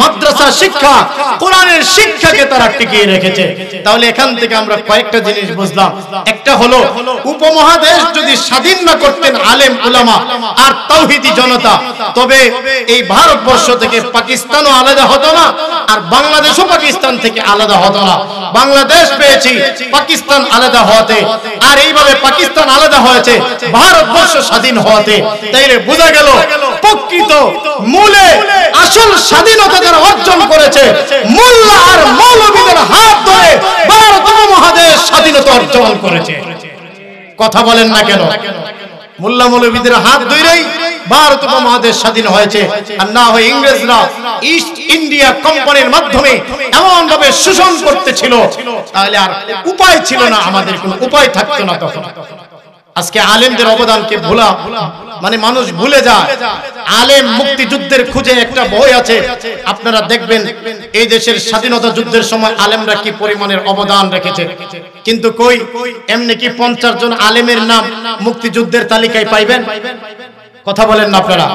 মাদ্রাসা শিক্ষা, কোরআনের শিক্ষাকে তারা টিকিয়ে রেখেছে। তাহলে এখান থেকে আমরা কয়েকটা জিনিস বুঝলাম। একটা হলো, উপমহাদেশ যদি স্বাধীন না করতেন আলেম উলামা আর তাওহীদি জনতা, তবে এই ভারতবর্ষ থেকে পাকিস্তানও আলাদা হতো না, আর বাংলাদেশও পাকিস্তান থেকে আলাদা হতো না। বাংলাদেশ পেয়েছি পাকিস্তান আলাদা হওয়াতে, আর এইভাবে পাকিস্তান আলাদা হয়েছে ভারতবর্ষ স্বাধীন হওয়াতে। তাইলে বোঝা গেল প্রকৃত মূলে আসল স্বাধীনতা যারা অর্জন করেছে, মোল্লা আর মৌলবীদের হাত ধরে ভারত উপমহাদেশ স্বাধীনতা অর্জন করেছে। কথা বলেন না কেন? মোল্লা মৌলবীদের হাত ধরেই ভারত উপমহাদেশ স্বাধীন হয়েছে, আর না হয় ইংরেজরা ইস্ট ইন্ডিয়া কোম্পানির মাধ্যমে এমন ভাবে শোষণ করতেছিল, তাহলে আর উপায় ছিল না, আমাদের কোনো উপায় থাকতো না তখন। আজকে আলেমদের অবদানকে ভোলা মানে মানুষ ভুলে যায়। আলেম মুক্তিযুদ্ধের খুঁজে একটা বই আছে, আপনারা দেখবেন এই দেশের স্বাধীনতা যুদ্ধের সময় আলেমরা কি পরিমাণের অবদান রেখেছে। কিন্তু কই, এমনি কি 50 জন আলেমের নাম মুক্তিযুদ্ধের তালিকায় পাইবেন? কথা বলেন না আপনারা?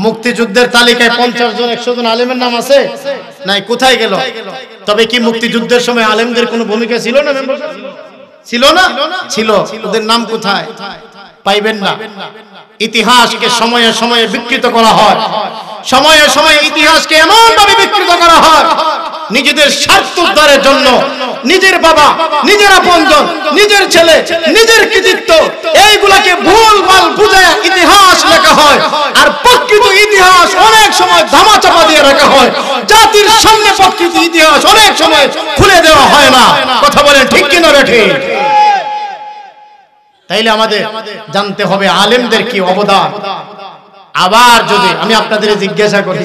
মুক্তিযুদ্ধের তালিকায় 50 জন 100 জন আলেমের নাম আছে? নাই, কোথায় গেল? তবে কি মুক্তিযুদ্ধের সময় আলেমদের কোনো ভূমিকা ছিল না? ছিল না? ছিল। ওদের নাম কোথায়? পাইবেন না। ইতিহাসকে সময়ে সময়ে বিকৃত করা হয়, সময়ে সময়ে ইতিহাসকে এমন ভাবে বিকৃত করা হয় নিজেদের স্বার্থ উদ্ধারের জন্য নিজের বাবা, নিজের আপনজন, নিজের ছেলে, নিজের কৃতিত্ব এইগুলাকে ভুলভাল বুঝে ইতিহাস লেখা হয়। আর প্রকৃত ইতিহাস অনেক সময় ধামাচাপা দিয়ে রাখা হয়। জাতির সামনে প্রকৃত ইতিহাস অনেক সময় খুলে দেওয়া হয় না। কথা বলেন ঠিক কিনা ঠিক? তাইলে আমাদের জানতে হবে আলেমদের কি অবদান। আবার যদি আমি আপনাদের জিজ্ঞাসা করি,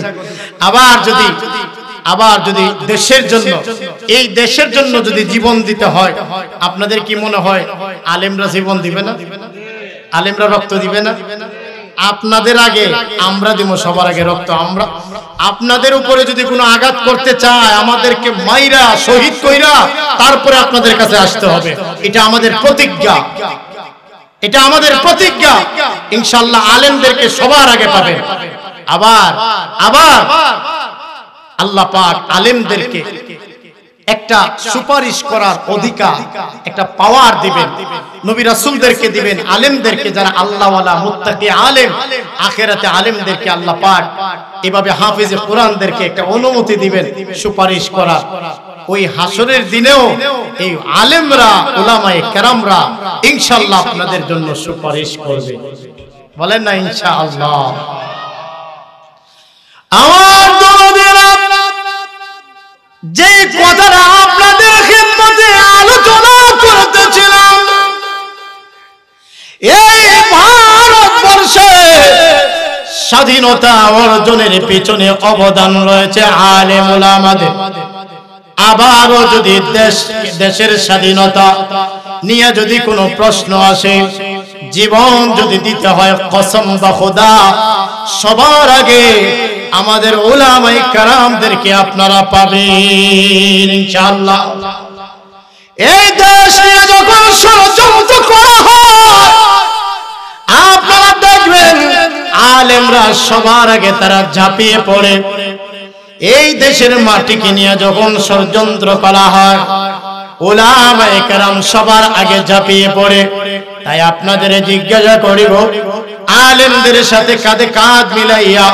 আবার যদি দেশের জন্য, এই দেশের জন্য যদি জীবন দিতে হয়, আপনাদের কি মনে হয় আলেমরা জীবন দিবে না? আলেমরা রক্ত দিবে না? আপনাদের আগে আমরা দিব, সবার আগে রক্ত আমরা। আপনাদের উপরে যদি কোনো আঘাত করতে চায়, আমাদেরকে মাইরা শহীদ কইরা তারপরে আপনাদের কাছে আসতে হবে। এটা আমাদের প্রতিজ্ঞা, এটা আমাদের প্রতিজ্ঞা। ইনশাআল্লাহ আলেমদেরকে সবার আগে পাবেন। আবার আল্লাহ পাক আলেমদেরকে একটা সুপারিশ করার অধিকার, একটা পাওয়ার দিবেন, নবী রাসূলদেরকে দিবেন, আলেমদেরকে যারা আল্লাহওয়ালা মুত্তাকি আলেম, আখিরাতে আলেমদেরকে আল্লাহ পাক এভাবে হাফেজে কোরআনদেরকে একটা অনুমতি দিবেন সুপারিশ করার। ওই হাসরের দিনেও এই আলেমরা, উলামায়ে কেরামরা ইনশাআল্লাহ আপনাদের জন্য সুপারিশ করবে। বলেন না ইনশাআল্লাহ? আমার দরদিরা, যে কথাটা আপনাদের খিদমতে আলোচনা করতেছিলাম, এই ভারতবর্ষে স্বাধীনতা অর্জনের পিছনে অবদান রয়েছে আলেম উলামাদের। আবারও যদি দেশের স্বাধীনতা নিয়ে যদি কোনো প্রশ্ন আসে, জীবন যদি দিতে হয়, কসম বা খোদা, সবার আগে আমাদের উলামায়ে কেরামদেরকে আপনারা পাবেন ইনশাআল্লাহ। এই দেশ নিয়ে যখন ষড়যন্ত্র করা হয়, আপনারা দেখবেন আলেমরা সবার আগে তারা ঝাঁপিয়ে পড়ে। এই দেশের মাটিকে নিয়ে যখন ষড়যন্ত্র করা হয়, উলামায়ে কেরাম সবার আগে ঝাঁপিয়ে পড়ে। তাই আপনাদের জিজ্ঞাসা করিব, আলেমদের সাথে কাঁধে কাঁধ মিলাইয়া,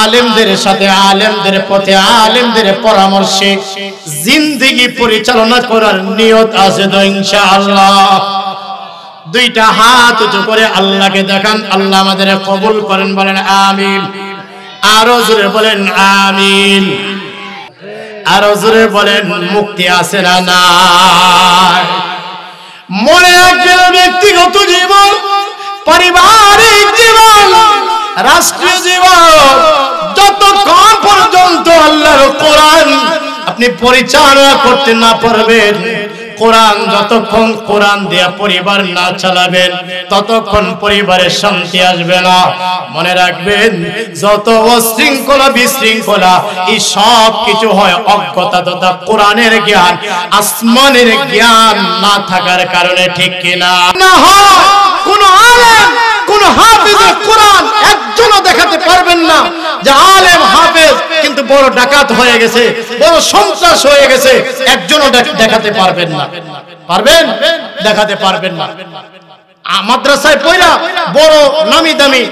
আলেমদের সাথে, আলেমদের পথে, আলেমদের পরামর্শে জিন্দেগি পরিচালনা করার নিয়ত আছে তো ইনশাআল্লাহ? দুইটা হাত উঁচু করে আল্লাহকে দেখান, আল্লাহ আমাদের কবুল করেন। বলেন আমিন। আরো জোরে বলেন আমিন। আরো জোরে বলেন মুক্তি আছে না নাই? মনে রাখবেন, ব্যক্তিগত জীবন, পারিবারিক জীবন, রাষ্ট্রীয় জীবন, যতক্ষণ পর্যন্ত আল্লাহর কোরআন আপনি পরিচালনা করতে না পারবেন, কোরআন যতক্ষণ কোরআন দিয়া পরিবার না চালাবেন, ততক্ষণ পরিবারের শান্তি আসবে না। মনে রাখবেন, যত অশৃঙ্খলা বিশৃঙ্খলা, এই সব কিছু হয় অজ্ঞতা তথা কোরআনের জ্ঞান, আসমানের জ্ঞান না থাকার কারণে। ঠিক কিনা? না হয় কোন আলেম, কোন হাফেজ কোরআন একজনও দেখাতে পারবেন না যে আলেম হাফেজ কিন্তু বড় ডাকাত হয়ে গেছে, বড় সন্ত্রাস হয়ে গেছে, একজনও দেখাতে পারবেন না। পারবেন? দেখাতে পারবেন না। মাদ্রাসায় পড়া বড় নামি দামি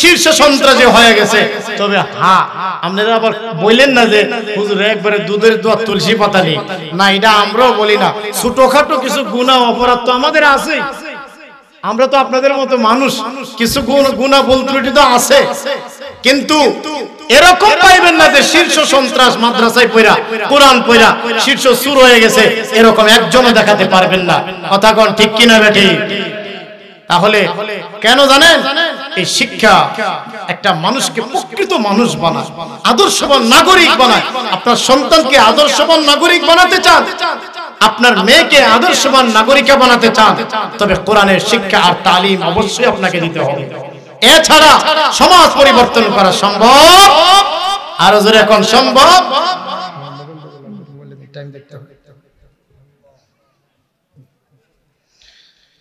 শীর্ষ সন্ত্রাসী হয়ে গেছে। তবে হ্যাঁ, আপনারা আবার বললেন না যে হুজুর একবারে দুধের দোয়া তুলসী পাতা নেই, না, এটা আমরাও বলি না। ছোটখাটো কিছু গুনাহ অপরাধ তো আমাদের আছে। আমরা তো আপনাদের মতো মানুষ, কিছু গুনাহ ভুল ত্রুটি তো আছে, কিন্তু এরকম পাইবেন না যে শীর্ষ সন্ত্রাস মাদ্রাসায় পড়া, কোরআন পড়া শীর্ষ সুর হয়ে গেছে, এরকম একজনও দেখাতে পারবেন না। কথা কোন ঠিক কিনা বেঠি? তাহলে কেন জানেন? এই শিক্ষা একটা মানুষকে প্রকৃত মানুষ বানায়, আদর্শবান নাগরিক বানায়। আপনার সন্তানকে আদর্শবান নাগরিক বানাতে চান, আপনার মেয়েকে আদর্শবান নাগরিকা বানাতে চান, তবে কোরআনের শিক্ষা আর তালিম অবশ্যই আপনাকে দিতে হবে। এছাড়া সমাজ পরিবর্তন করা সম্ভব? আরো জোরে এখন সম্ভব?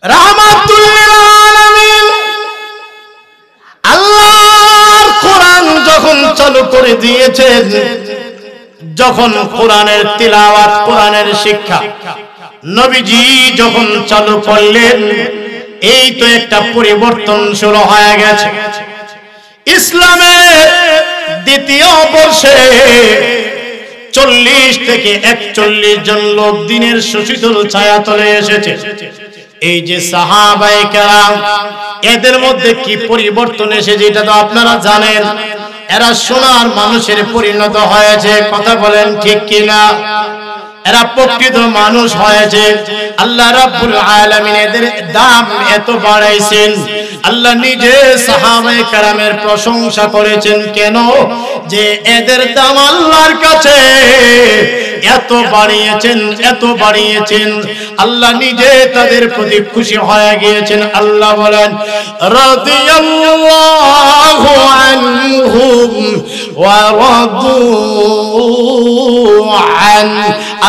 রাহমাতুল লিল আলামিন আল্লাহর কোরআন যখন চালু করে দিয়েছেন, যখন কোরআনের তিলাওয়াত, কোরআনের শিক্ষা নবীজি যখন চালু করলেন, এই তো একটা পরিবর্তন শুরু হয়ে গেছে। ইসলামের দ্বিতীয় বর্ষে 40 থেকে 41 জন লোক দিনের সুশীতল ছায়াতলে এসেছে। এই যে সাহাবায়ে কেরাম, এদের মধ্যে কি পরিবর্তন এসেছে এটা তো আপনারা জানেন। এরা সোনার মানুষের পরিণত হয়েছে, কথা বলেন ঠিক কিনা? এরা প্রকৃত মানুষ হয়েছে। আল্লাহ রাব্বুল আলামিন এদের দাম এত বাড়াইছেন। আল্লাহ নিজে সাহাবায়ে কেরামের প্রশংসা করেছেন। কেন? যে এদের দাম আল্লাহর কাছে এত বাড়িয়েছেন, এত বাড়িয়েছেন, আল্লাহ নিজে তাদের প্রতি খুশি হয়ে গিয়েছেন। আল্লাহ বলেন, রাদিয়াল্লাহু আনহুম ওয়া রাদু আন।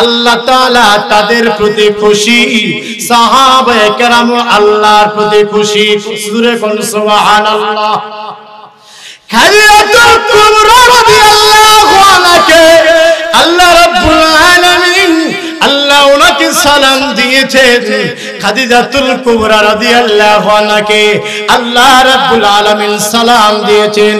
আল্লাহ তাআলা তাদের প্রতি খুশি, সাহাবায়ে কেরাম আল্লাহর প্রতি খুশি। সূরা কোন সুবহানাল্লাহ। খাদিজাতুল কুবরা রাদিয়াল্লাহু আনহা, আল্লাহ রাব্বুল আলামিন আল্লাহ ওনাকে সালাম দিয়েছেন। খাদিজাতুল কুবরা রাদিয়াল্লাহু আনহাকে আল্লাহ রাব্বুল আলামিন সালাম দিয়েছেন।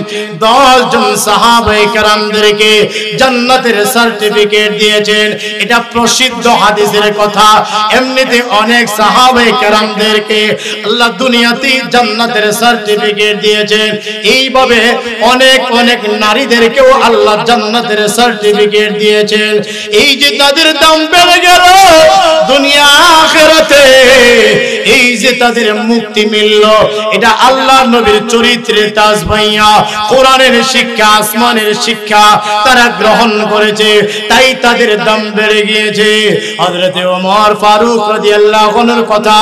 10 জন সাহাবায়ে কেরামদেরকে জান্নাতের সার্টিফিকেট দিয়েছেন। এটা প্রসিদ্ধ হাদিসের কথা। এমনিতে অনেক সাহাবায়ে কেরামদেরকে আল্লাহ দুনিয়াতে জান্নাতের সার্টিফিকেট দিয়েছেন। এইভাবে অনেক অনেক নারীদেরকেও আল্লাহ জান্নাতের সার্টিফিকেট দিয়েছেন। এই যে তাদের দাম বেড়ে গেল দুনিয়া আখিরাতে, এই যে তাদের মুক্তি মিলল, এটা আল্লাহর নবীর চরিত্রের তাজ ভাইয়া, কোরআনের শিক্ষা, আসমানের শিক্ষা তারা গ্রহণ করেছে, তাই তাদের দাম বেড়ে গিয়েছে। হযরতে ওমর ফারুক রাদিয়াল্লাহু আনহুর কথা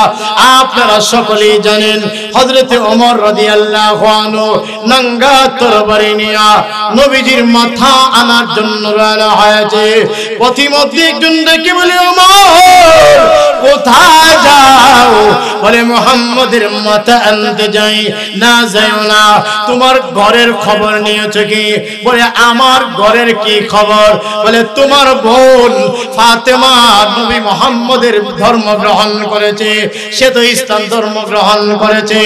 আপনারা সকলেই জানেন। হযরতে ওমর রাদিয়াল্লাহু আনহু নাঙ্গা তরবারি নিয়ে নবীজির মাথা আনার জন্য রওনা হয়েছে। পথিমধ্যে একজন ডেকে বলে, ওমর কোথায় যাও? বলে, মুহাম্মদের মাথা আনতে যাই। না যাও না, তোমার ঘরের খবর নিয়েছো কি? বলে, আমার ঘরের কি খবর? বলে, তোমার বোন ফাতেমা নবী মুহাম্মদের ধর্ম গ্রহণ করেছে, সে তো ইসলাম ধর্ম গ্রহণ করেছে।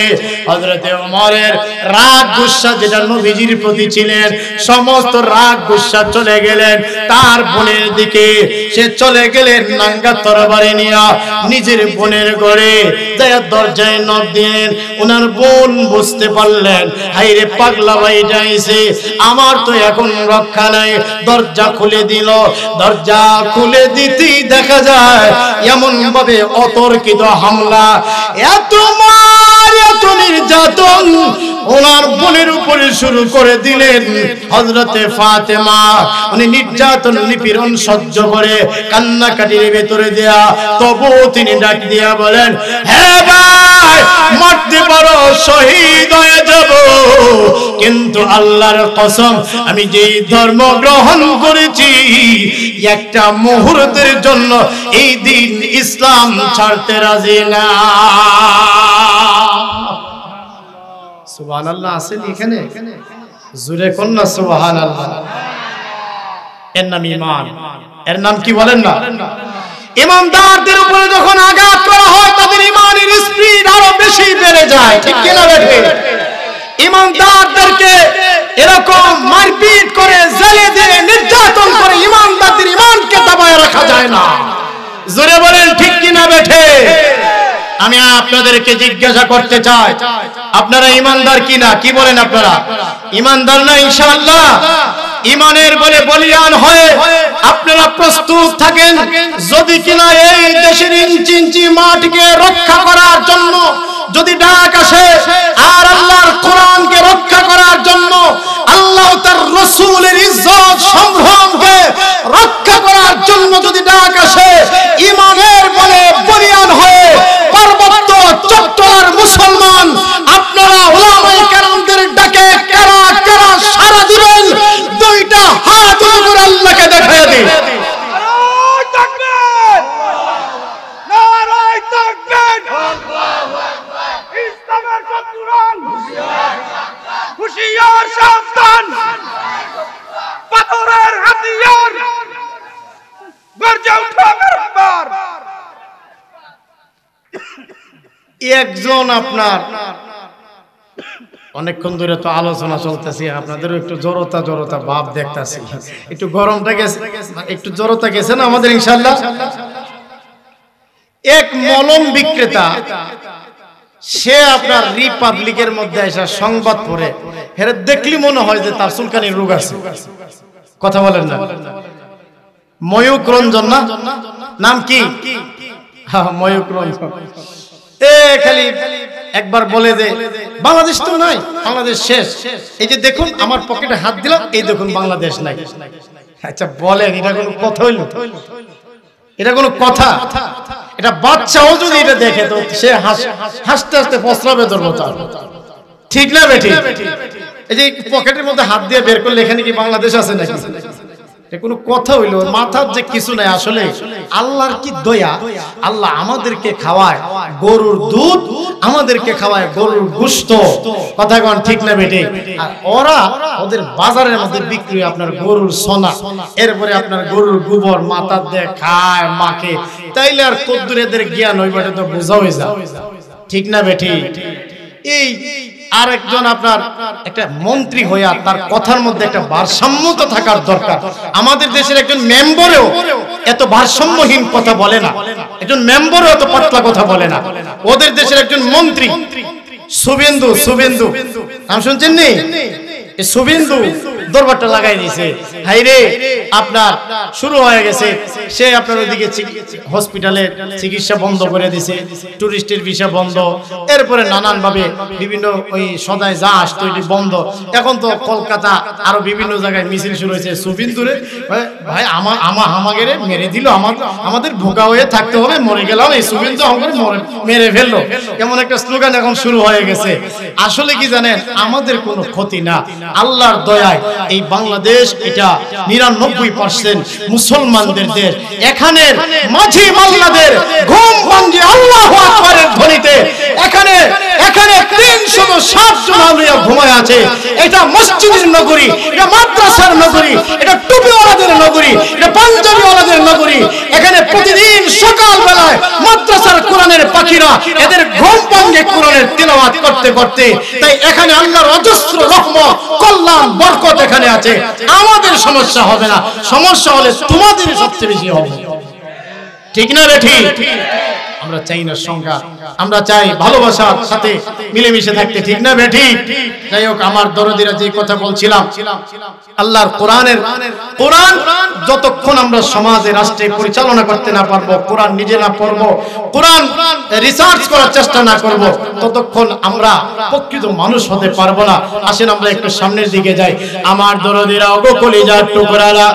হযরতে ওমরের রাগ গুসা যেটা নবীজির প্রতি ছিলেন, সমস্ত রাগ গুসা চলে গেলেন তার বোনের দিকে। সে চলে গেলেন নাঙ্গা তরবারি নিয়ে নিজের বোনের ঘরে, দরজায় নক দিলেন। ওনার বোন বুঝতে পারলেন, হাইরে পাগলা ভাই যাইছে, আমার তো এখন রক্ষা নাই। দরজা খুলে দিল। দরজা খুলে দিতেই দেখা যায় এমন ভাবে অতর্কিত হামলা, এত মার, এত নির্যাতন ওনার বোনের উপরে শুরু করে দিলেন। হযরতে ফাতেমা উনি নির্যাতন নিপীড়ন সহ্য করে কান্নাকাটির ভেতরে দেয়া, তবু তিনি ডাক দিয়া বলেন, হ্যাঁ ভাই, মরতে পারো, শহীদ হয়ে যাব, কিন্তু আল্লাহর কসম, আমি যেই ধর্ম গ্রহণ করেছি একটা মুহূর্তের জন্য এই দিন ইসলাম ছাড়তে রাজি না। সুবহানাল্লাহ। আছেন এখানে? জোরে কোন না সুবহানাল্লাহ। এর নাম ঈমান। এর নাম কি বলেন না? ইমানদারদের উপরে যখন আঘাত করা হয় তাদের ঈমানের স্পিড আরো বেশি বেড়ে যায়, ঠিক কি না বেঠে? ইমানদারদেরকে এরকম মারপিট করে, জেলে দিয়ে নির্যাতন করে ইমানদারদের ঈমানকে দাবায় রাখা যায় না। জোরে বলেন ঠিক কি না বেঠে? আমি আপনাদেরকে জিজ্ঞাসা করতে চাই, আপনারা ইমানদার কিনা? কি বলেন আপনারা? ইমানদার না ইনশাআল্লাহ? ইমানের বলে বলিয়ান হয়ে আপনারা প্রস্তুত থাকেন, যদি কিনা এই দেশের ইঞ্চি ইঞ্চি মাটিকে রক্ষা করার জন্য যদি ডাক আসে, আর আল্লাহর কোরআনকে রক্ষা করার জন্য, আল্লাহ তার রাসূলের ইজ্জত সম্ভ্রমকে রক্ষা করার জন্য যদি ডাক আসে, ইমানের বলে বলিয়ান হয়ে পার্বত্য চট্টলার মুসলমান আপনারা উলামায়ে কেরামদের ডাকে কারা কারা সাড়া দিবেন? দুইটা হাত উপরে আল্লাহকে দেখায় দিন। নারায়ে তাকবীর, নারায়ে তাকবীর, আল্লাহু আকবার। ইসলামের শত্রুরা হুঁশিয়ার, সাবধান, পাথরের হাতিয়ার গর্জে উঠো একবার। একজন আপনার অনেকক্ষণ ধরে তো আলোচনা চলতেছে, আপনাদেরও একটু জড়তা ভাব দেখতেছি, একটু গরমটা গেছে, একটু জড়তা গেছে না আমাদের ইনশাআল্লাহ। এক মলম বিক্রেতা, সে আপনার রিপাবলিকের মধ্যে এসে সংবাদ পড়ে, হেরে দেখলি মনে হয় যে তার চুলকানির রোগ আছে। কথা বলেন না? ময়ূক রঞ্জন না নাম কি? হ্যাঁ, ময়ূক রঞ্জন। খালি একবার বলে দে বাংলাদেশ তো নাই, বাংলাদেশ শেষ। এই যে দেখুন আমার পকেটে হাত দিলাম, এই দেখুন বাংলাদেশ নাই। আচ্ছা বলেন, এটা কোনো কথা হইল? এটা কোনো কথা? এটা বাচ্চাও যদি এটা দেখে তো সে হাসতে হাসতে প্রস্রাবে ধরবো তার, ঠিক না বেঠি? এই যে পকেটের মধ্যে হাত দিয়ে বের করলে এখানে কি বাংলাদেশ আছে নাকি? এটা কোনো কথা হইলো? মাথার যে কিছু নাই। আসলে আল্লাহর কি দয়া, আল্লাহ আমাদেরকে খাওয়ায় গরুর দুধ, আমাদেরকে খাওয়ায় গরুর গোশত। কথা কোন ঠিক না বেটে? আর ওরা ওদের বাজারের মধ্যে বিক্রি আপনার গরুর সোনা, এরপরে আপনার গরুর গোবর মাথার দিয়ে খায় মাকে। তাইলে আর কদ্দুর এদের জ্ঞান হইবে, এটা তো বোঝা হয়ে যায়, ঠিক না বেটি? এই আরেকজন আপনার একটা মন্ত্রী হইয়া তার কথার মধ্যে একটা ভারসাম্যতা থাকার দরকার। আমাদের দেশের একজন মেম্বারও এত ভারসাম্যহীন কথা বলে না, একজন মেম্বারও এত পাতলা কথা বলে না। ওদের দেশের একজন মন্ত্রী শুভেন্দু, নাম শুনছেন নি? শুভেন্দু দরবারটা লাগাই দিয়েছে। হাই রে, আপনার শুরু হয়ে গেছে। সে আপনার ওইদিকে হসপিটালে চিকিৎসা বন্ধ করে দিছে, টুরিস্টের ভিসা বন্ধ, এরপরে নানান ভাবে বিভিন্ন ওই সদায় যা আসতো বন্ধ। এখন তো কলকাতা আরো বিভিন্ন জায়গায় মিছিল শুরু হয়েছে। শুভেন্দুরে ভাই আমাকে মেরে দিল, আমাদের ভোগা হয়ে থাকতে হবে, মরে গেলাম, এই শুভেন্দু আমাকে মেরে ফেললো, এমন একটা স্লোগান এখন শুরু হয়ে গেছে। আসলে কি জানেন, আমাদের কোনো ক্ষতি না, আল্লাহর দয়ায় এই বাংলাদেশ এটা 99% মুসলমানদের দেশ। এখানে মাঝি মাল্লাদের ঘুম ভাঙিয়ে আল্লাহু আকবারের ধ্বনিতে এখানে 360 জন আউলিয়া ঘুমায় আছে। এটা মসজিদের নগরী, এটা মাদ্রাসার নগরী, এটা টুপিওয়ালাদের নগরী, এটা পাঞ্জাবিওয়ালাদের নগরী। এখানে প্রতিদিন সকাল বেলায় মাদ্রাসার কোরআনের পাখিরা এদের ঘুম ভাঙিয়ে কোরআনের তিলাওয়াত করতে করতে, তাই এখানে আল্লাহর অজস্র রহমত, কল্যাণ, বরকত এখানে আছে। আমাদের সমস্যা হবে না, সমস্যা হলে তোমাদের সবচেয়ে বেশি হবে, ঠিক না রে? ঠিক। আমরা চাই না সংঘাত, আমরা চাই ভালোবাসার সাথে মিলেমিশে থাকতে, ঠিক না বেঠি? যাই হোক, আমার দরদিরা যে কথা বলছিলাম, আল্লাহর কোরআন যতক্ষণ আমরা সমাজে রাষ্ট্রে পরিচালনা করতে না পারবো, কোরআন নিজে না পড়বো, কোরআন রিসার্চ করার চেষ্টা না করব, ততক্ষণ আমরা প্রকৃত মানুষ হতে পারবো না। আসেন আমরা একটু সামনের দিকে যাই। আমার দরদিরা, ওগো কলিজার টুকরারা,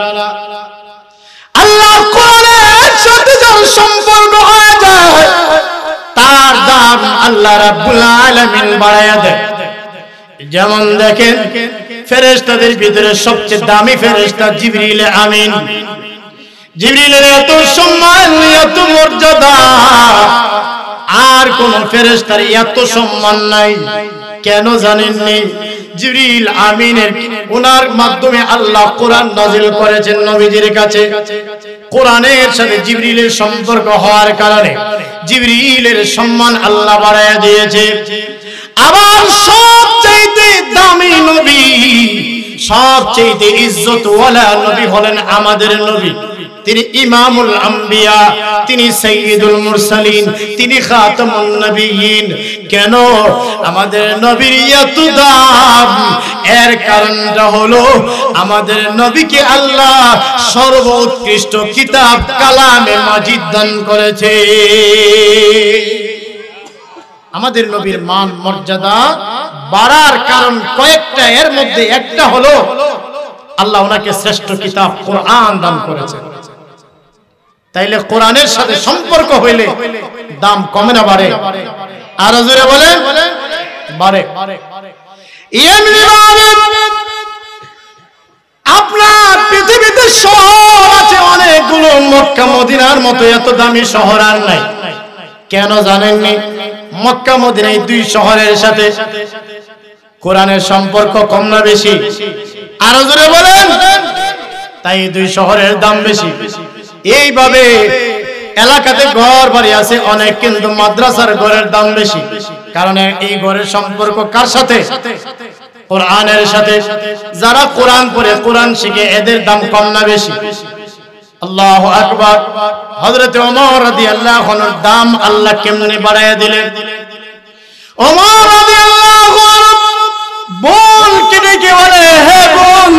আল্লাহর কোরআনের সাথে যার সম্পর্ক হয়ে যায়, তার দাম আল্লাহ রাব্বুল আলামিন বাড়ায়া দেয়। যেমন দেখেন, ফেরেশতাদের ভিতরে সবচেয়ে দামি ফেরেশতা জিবরিল আমিন। জিবরিলের এত সম্মান, এত মর্যাদা, আর কোন ফেরেশতার এত সম্মান নাই। কেন জানেননি? জিবরিল আমিনের ওনার মাধ্যমে আল্লাহ কোরআন নাযিল করেছেন নবীজির কাছে। কোরআনের সাথে জিবরিলের সম্পর্ক হওয়ার কারণে জিবরিলের সম্মান আল্লাহ বাড়ায় দিয়েছে। আবার সবচেয়ে দামি নবী, সবচেয়ে ইজ্জতওয়ালা নবী হলেন আমাদের নবী। তিনি ইমামুল আম্বিয়া, তিনি সাইয়্যিদুল মুরসালিন, তিনি খাতামুন নবিয়্যিন। কেন আমাদের নবীর এত দাম? এর কারণটা হলো আমাদের নবীকে আল্লাহ সর্বোৎকৃষ্ট কিতাব কালামে মাজিদ দান করেছে। আমাদের নবীর মান মর্যাদা বাড়ার কারণ কয়েকটা, এর মধ্যে একটা হলো আল্লাহ ওনাকে শ্রেষ্ঠ কিতাব কোরআন দান করেছে। তাইলে কোরআনের সাথে সম্পর্ক হইলে দাম কমে না বাড়ে? আর জোরে বলেন, বাড়ে। আপনার পৃথিবীতে শহর আছে অনেকগুলো, মক্কা মদিনার মতো এত দামি শহর আর নাই। কেন জানেননি? মক্কা মদিনা এই দুই শহরের সাথে কোরআনের সম্পর্ক কম না বেশি? আর জোরে বলেন। তাই দুই শহরের দাম বেশি। এইভাবে এলাকাতে ঘর বাড়ি আছে অনেক, কিন্তু মাদ্রাসার ঘরের দাম বেশি। কারণ এই ঘরের সম্পর্ক কার সাথে? কোরআনের সাথে। যারা কোরআন পড়ে কোরআন শিখে এদের দাম কম না বেশি? আল্লাহু আকবার। হযরত ওমর রাদিয়াল্লাহু আনহুর দাম আল্লাহ কেমনে বাড়ায়া দিলেন? ওমর রাদিয়াল্লাহু আনহু বোনকে ডেকে বলে, হে বোন,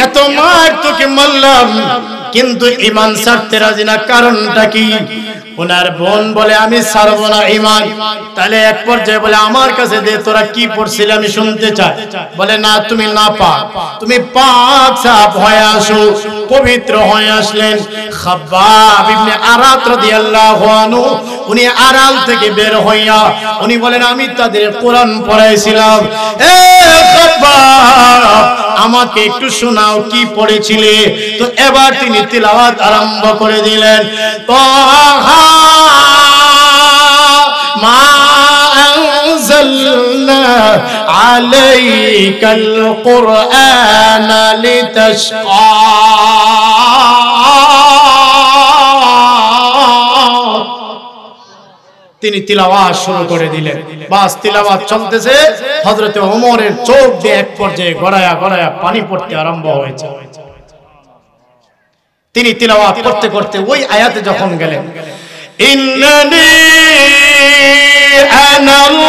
এত মার তোকে মারলাম কিন্তু ঈমান ছাড়তে রাজি না, কারণটা কি? ওনার বোন বলে, আমি ছাড়বো না ঈমান। তাহলে এক পর্যায়ে বলে, আমার কাছে দে, তোরা কি পড়ছিলি আমি শুনতে চাই। বলে, না, তুমি না পাক, তুমি পাক সাফ হয়ে আসো। পবিত্র হয়ে আসলেন। খাব্বাব ইবনে আরাত রাদিয়াল্লাহু আনহু উনি আড়াল থেকে বের হইয়া উনি বলেন, আমি তাদের কোরআন পড়াইছিলাম। এ খাব্বাব, আমাকে একটু শোনাও কি পড়েছিলে? তো এবার তিনি তিলাওয়াত আরম্ভ করে দিলেন। তাহা মা আনজালনা আলাইকাল কুরআনা লিতাশকা। তিনি তিলাওয়াত শুরু করে দিলেন। বাস তিলাওয়াত চলতেছে, হযরত ওমরের চোখ দিয়ে এক পর্যায়ে গড়ায়া গড়ায়া পানি পড়তে আরম্ভ হয়েছে। তিনি তিলাওয়াত করতে করতে ওই আয়াতে যখন গেলেন, ইন্নানি আনাল্লাহ,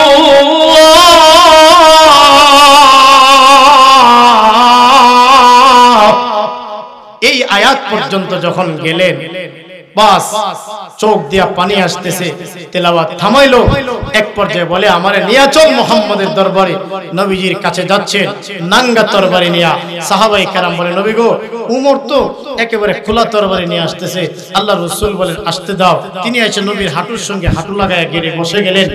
এই আয়াত পর্যন্ত যখন গেলেন, বাস চোখ দিয়া পানি আসতেছে। তেলাওয়াত থামাইলো। এক পর্যায়ে বলে, আমারে নিয়া চল মুহাম্মদের দরবারে। নবীজির কাছে যাচ্ছেন নাঙ্গা তরবারি নিয়া। সাহাবায়ে কেরাম বলে, নবী গো, উমর তো একেবারে খোলা তরবারি নিয়ে আসতেছে। আল্লাহ রাসূল বলেন, আসতে দাও। তিনি এসে নবীর হাঁটুর সঙ্গে হাঁটু লাগায় গিয়ে বসে গেলেন।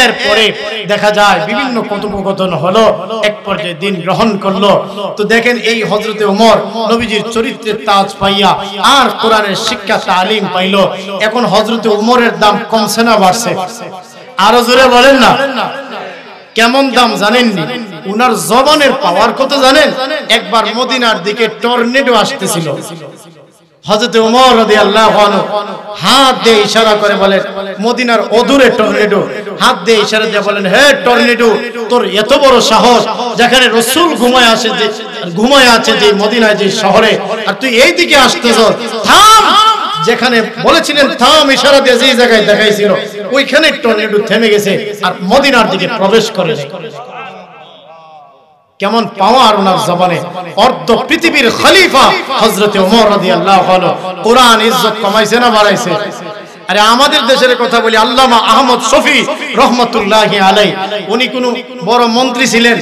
এরপরে দেখা যায় বিভিন্ন কথোপকথন হলো। এক পর্যায়ে দিন গ্রহণ করলো। তো দেখেন, এই হযরতে ওমর নবীজির চরিত্রের তাজ পাইয়া আর কোরআনের শিক্ষা তালিম পাইলো। এখন হযরতে ওমরের দাম কমছে না বাড়ছে? আরো জোরে বলেন না। কেমন দাম জানেননি? উনার জবানের পাওয়ার কত জানেন? একবার মদিনার দিকে টর্নেডো আসতেছিল। হযরত ওমর রাদিয়াল্লাহু আনহু হাত দিয়ে ইশারা করে বলেন, মদিনার অদূরে টর্নেডো। হাত দিয়ে ইশারা দিয়ে বলেন, হে টর্নেডো, তোর এত বড় সাহস, যেখানে রাসূল ঘুমায় আছে যে মদিনায় যে শহরে, আর তুই এই দিকে আসতেছ, থাম। যেখানে বলেছিলেন থাম, ইশারা দিয়ে যে জায়গায় দেখাইছিল ওইখানে টর্নেডো থেমে গেছে আর মদিনার দিকে প্রবেশ করে। কেমন পাওয়ার ওনার জবানে। অর্ধ পৃথিবীর খলিফা হযরতে ওমর রাদিয়াল্লাহু আনহু। কোরআন ইজ্জত কমাইছে না বাড়াইছে? আরে আমাদের দেশের কথা বলি, আল্লামা আহমদ শফি রহমাতুল্লাহি আলাইহি, উনি কোন বড় মন্ত্রী ছিলেন,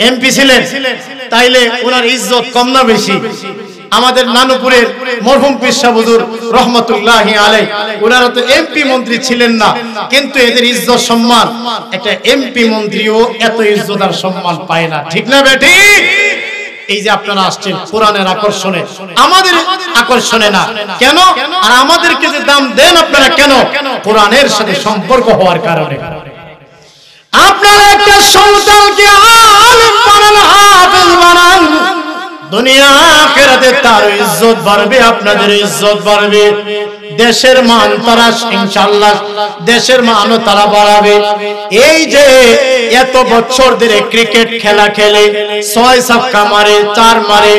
এমপি ছিলেন, তাইলে ওনার ইজ্জত কম না বেশি? আমাদের নানুপুরের মরহুম পীর সাহেব হুজুর রহমাতুল্লাহি আলাইহি, ওনারা তো এমপি মন্ত্রী ছিলেন না, কিন্তু এদের ইজ্জত সম্মান একটা এমপি মন্ত্রীও এত ইজ্জত আর সম্মান পায় না। ঠিক না বেটি? এই যে আপনারা আসছেন কোরআনের আকর্ষণে, আমাদের আকর্ষণে না কেন? আর আমাদেরকে যে দাম দেন আপনারা কেন? কোরআনের সাথে সম্পর্ক হওয়ার কারণে। আপনারা একটা সন্তানকে আলেম বানান, হাফেজ বানান, দুনিয়া আখিরাতে তার ইজ্জত বাড়বে, আপনাদের ইজ্জত বাড়বে। দেশের মান তারা ইনশাআল্লাহ, দেশের মানও তারা বাড়াবে। এই যে এত বছর ধরে ক্রিকেট খেলা খেলে 6 ছক্কা মারে, 4 মারে,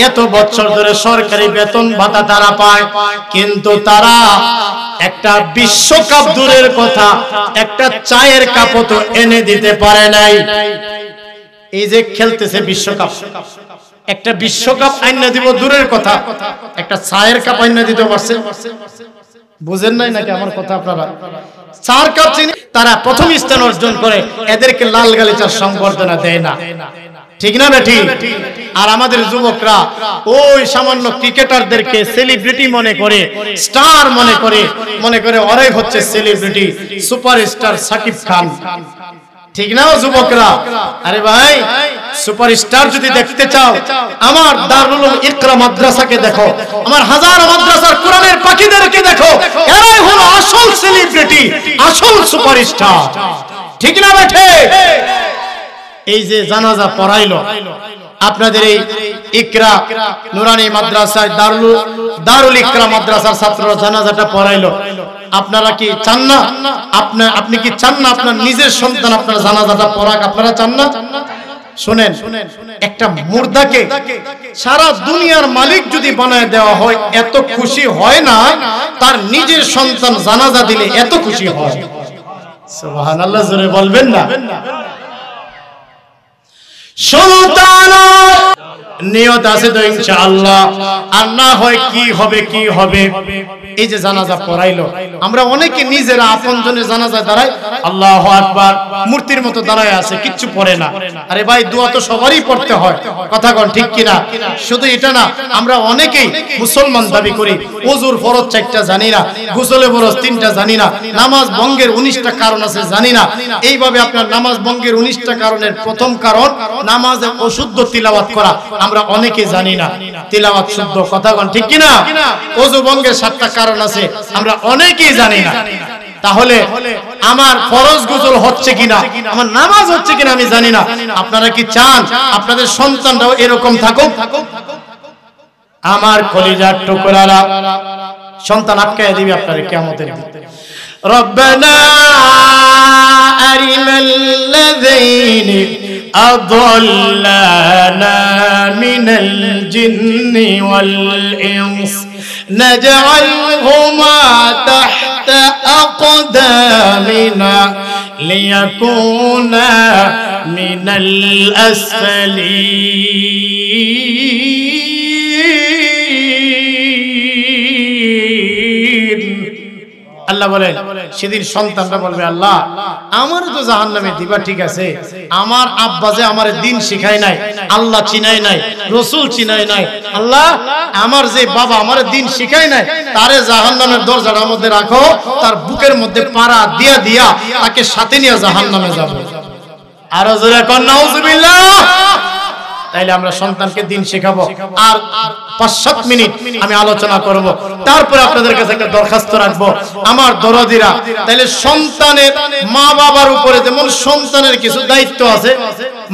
এত বছর ধরে সরকারি বেতন ভাতা তারা পায়, কিন্তু তারা একটা বিশ্বকাপ দূরের কথা, একটা চায়ের কাপও তো এনে দিতে পারে নাই। এই যে খেলতেছে বিশ্বকাপ, একটা বিশ্বকাপ আইনা দিব দূরের কথা, একটা চায়ের কাপ আইনা দিতে পারছে? বুঝেন নাই নাকি আমার কথা আপনারা? চার কাপ চিনি তারা প্রথম স্থান অর্জন করে, এদেরকে লাল গালিচার সংবর্ধনা দেয় না। ঠিক না বেটি? আর আমাদের যুবকরা ওই সামান্য ক্রিকেটারদেরকে সেলিব্রিটি মনে করে, স্টার মনে করে ওরাই হচ্ছে সেলিব্রিটি, সুপারস্টার সাকিব খান। ঠিক না যুবকরা? আরে ভাই, সুপারস্টার যদি দেখতে চাও, আমার দারুল উলুম ইকরা মাদ্রাসাকে দেখো, আমার হাজার মাদ্রাসার কোরআনের পাখিদেরকে দেখো, এরাই হলো আসল সেলিব্রিটি, আসল সুপারস্টার। ঠিক না বেঠে? এই যে জানাজা পড়াইলো আপনাদের এই ইকরা নুরানি মাদ্রাসায়, দারুল দারুল ইকরাম মাদ্রাসার ছাত্ররা জানাজাটা পড়াইলো, আপনারা কি চান না? আপনি কি চান না আপনার নিজের সন্তান আপনার জানাজাটা পড়াক? আপনারা চান না? শুনেন, একটা মুর্দাকে সারা দুনিয়ার মালিক যদি বানায় দেওয়া হয় এত খুশি হয় না, তার নিজের সন্তান জানাজা দিলে এত খুশি হয়। সুবহানাল্লাহ, জোরে বলবেন না? সন্তান নিয়ত আছে তো ইনশাআল্লাহ, আর না হয় কি হবে কি হবে। এই যে জানাজা পড়াইলো, আমরা অনেকে নিজেরা আপনজনের জানাজা দাঁড়াই, আল্লাহু আকবার, মূর্তির মতো দাঁড়ায় আছে, কিচ্ছু পড়ে না। আরে ভাই, দোয়া তো সবারই পড়তে হয়, কথা কোন ঠিক কিনা? শুধু এটা না, আমরা অনেকেই মুসলমান দাবি করি, ওযুর ফরজ 4টা জানি না, গোসলে ফরজ 3টা জানি না, নামাজ ভঙ্গের 19টা কারণ আছে জানি না। এইভাবে আপনার নামাজ ভঙ্গের 19টা কারণের প্রথম কারণ নামাজে অশুদ্ধ তিলাওয়াত করা, আমরা অনেকে জানি না তিলাওয়াত শুদ্ধ, কথা কোন ঠিক কিনা? ওযু ভঙ্গের 7টা কারণ আছে, আমরা অনেকেই জানি না। তাহলে আমার ফরজ গোসল হচ্ছে কিনা, আমার নামাজ হচ্ছে কিনা আমি জানি না। আপনারা কি চান আপনাদের সন্তানরাও এরকম থাকুক? আমার কলিজার টুকরারা, সন্তান আটকায় দিবে আপনারা কিয়ামতের দিন। রব্বানা আরিনাল্লাযীনা আযাল্লানা মিনাল জিন্নি ওয়াল ইনস نجعلهما تحت أقدامنا ليكونا من الأسفلين আল্লাহ বলেন, সেদিন সন্তানরা বলবে, আল্লাহ আমার তো জাহান্নামে দিবা, ঠিক আছে, আমার আব্বা যে আমার দিন শিখায় নাই, আল্লাহ চিনাই নাই, রাসূল চিনাই নাই, আল্লাহ আমার যে বাবা আমার দিন শিখায় নাই, তারে জাহান্নামের দরজার মধ্যে রাখো, তার বুকের মধ্যে পাড়া দিয়া দিয়া তাকে সাথে নিয়ে জাহান্নামে যাব। আর জোরে কোন নাউজুবিল্লাহ। তাইলে আমরা সন্তানকে দিন শেখাবো। আর 5-7 মিনিট আমি আলোচনা করব, তারপরে আপনাদের কাছে একটা দরখাস্ত রাখবো, আমার দরদিরা। তাইলে সন্তানের মা বাবার উপরে যেমন সন্তানের কিছু দায়িত্ব আছে,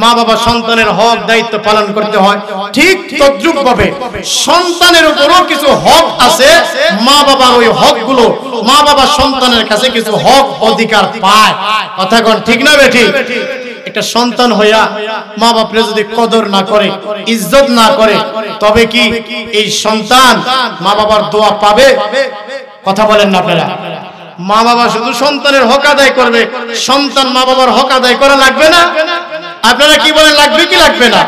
মা বাবা সন্তানের হক দায়িত্ব পালন করতে হয়, ঠিক তদ্রুপ ভাবে সন্তানের উপরও কিছু হক আছে। মা বাবার ওই হকগুলো, মা বাবা সন্তানের কাছে কিছু হক অধিকার পায়, কথা কোন ঠিক না বেঠিক? একটা সন্তান হইয়া মা বাপরে যদি কদর না করে, ইজ্জত না করে, তবে কি এই সন্তান মা বাবার দোয়া পাবে? কথা বলেন না আপনারা? মা বাবা শুধু সন্তানের হক আদায় করবে, সন্তান মা বাবার হক আদায় করা লাগবে না? আপনারা কি বলেন, লাগবে কি লাগবে না?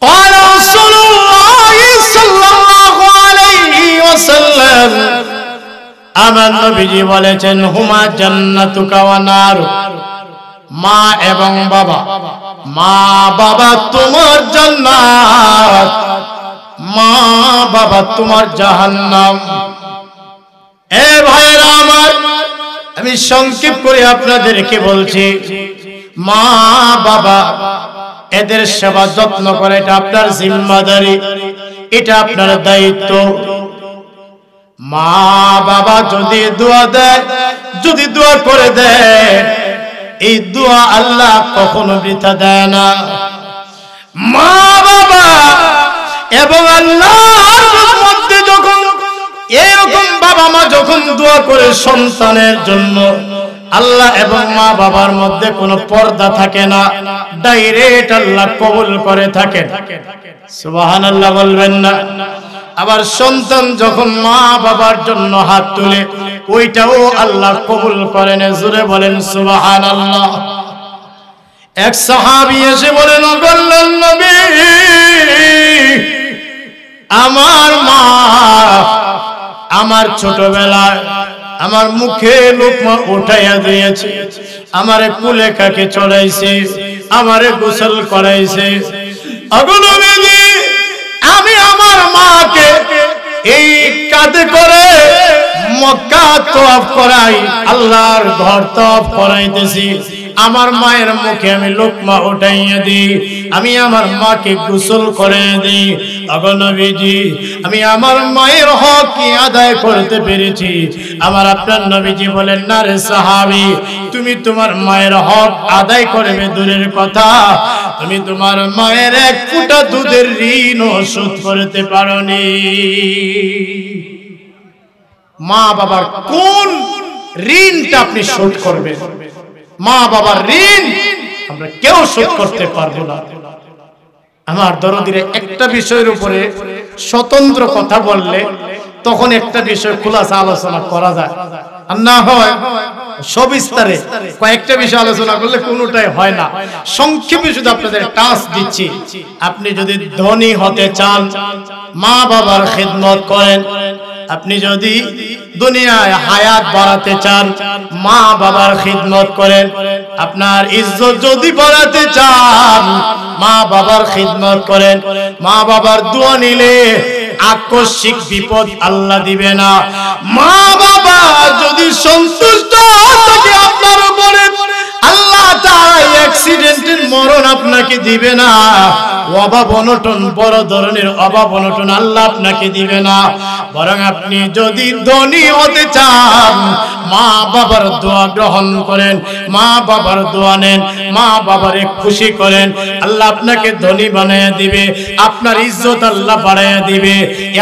قال رسول الله صلى الله عليه وسلم, আমার নবীজি বলেছেন, হুমা জান্নাতুকা ওয়া নার, মা এবং বাবা, মা বাবা তোমার জান্নাত, মা বাবা তোমার জাহান্নাম। এ ভাইরা আমার, আমি সংক্ষেপ করে আপনাদেরকে বলছি, মা বাবা এদের সেবা যত্ন করে, এটা আপনার জিম্মাদারি, এটা আপনার দায়িত্ব। মা বাবা যদি দোয়া দেয়, যদি দোয়া করে দেয়, এই দোয়া আল্লাহ কখনো বৃথা দেয় না। মা বাবা এবং আল্লাহর মধ্যে যখন এরকম বাবা মা যখন দোয়া করে সন্তানের জন্য, আল্লাহ এবং মা বাবার মধ্যে কোনো পর্দা থাকে না, ডাইরেক্ট আল্লাহ কবুল করে থাকেন। সুবহানাল্লাহ বলবেন না? আবার সন্তান যখন মা বাবার জন্য হাত তুলে, ওইটাও আল্লাহ কবুল করেন। জোরে বলেন সুবহানাল্লাহ। এক সাহাবী এসে বলেন, ও আল্লাহর নবী, আমার মা আমার ছোটবেলায় আমার মুখে লোকমা উঠাইয়া দিয়েছে, আমারে কুলে কাকে চড়াইছে, আমারে গোসল করাইছে। ওগো নবীজি, আমি আমার মাকে এই কাঁধে করে মক্কা তওয়াফ করাই, আল্লাহর ঘর তওয়াফ করাইতেছি, আমার মায়ের মুখে আমি লোকমা উঠাইয়া দিই, আমি আমার মাকে গোসল করে দিই। ওগো নবীজি, আমি আমার মায়ের হক কি আদায় করতে পেরেছি? আমার আপনার নবীজি বলেন, না রে সাহাবী, তুমি তোমার মায়ের হক আদায় করবে দূরের কথা, তুমি তোমার মায়ের এক ফোঁটা দুধের ঋণ শোধ করতে পারোনি। মা বাবার কোন ঋণটা আপনি শোধ করবেন? মা বাবার ঋণ আমরা কেউ শোধ করতে পারবো না। আমার দরদিরে একটা বিষয়ের উপরে স্বতন্ত্র কথা বললে তখন একটা বিষয় খোলাসা আলোচনা করা যায়, আর না হয় সবিস্তারে কয়েকটা বিষয় আলোচনা করলে কোনোটাই হয় না। সংক্ষেপে শুধু আপনাদের টাস্ক দিচ্ছি, আপনি যদি ধনী হতে চান মা বাবার খিদমত করেন, আপনি যদি দুনিয়ায় হায়াত বাড়াতে চান মা বাবার খিদমত করেন, আপনার ইজ্জত যদি বাড়াতে চান মা বাবার খিদমত করেন। মা বাবার দোয়া নিলে আকস্মিক বিপদ আল্লাহ দিবে না। মা বাবা যদি সন্তুষ্ট থাকে আপনার উপরে, আল্লাহ তাআলা অ্যাক্সিডেন্টের মরণ আপনাকে দিবে না। অভাব অনটন, বড় ধরনের অভাব অনটন আল্লাহ আপনাকে দিবে না। বরং আপনি যদি ধনী হতে চান মা বাবার দোয়া গ্রহণ করেন, মা বাবার দোয়া নেন, মা বাবারে খুশি করেন, আল্লাহ আপনাকে ধনী বানায়া দিবে, আপনার ইজ্জত আল্লাহ বাড়ায়া দিবে,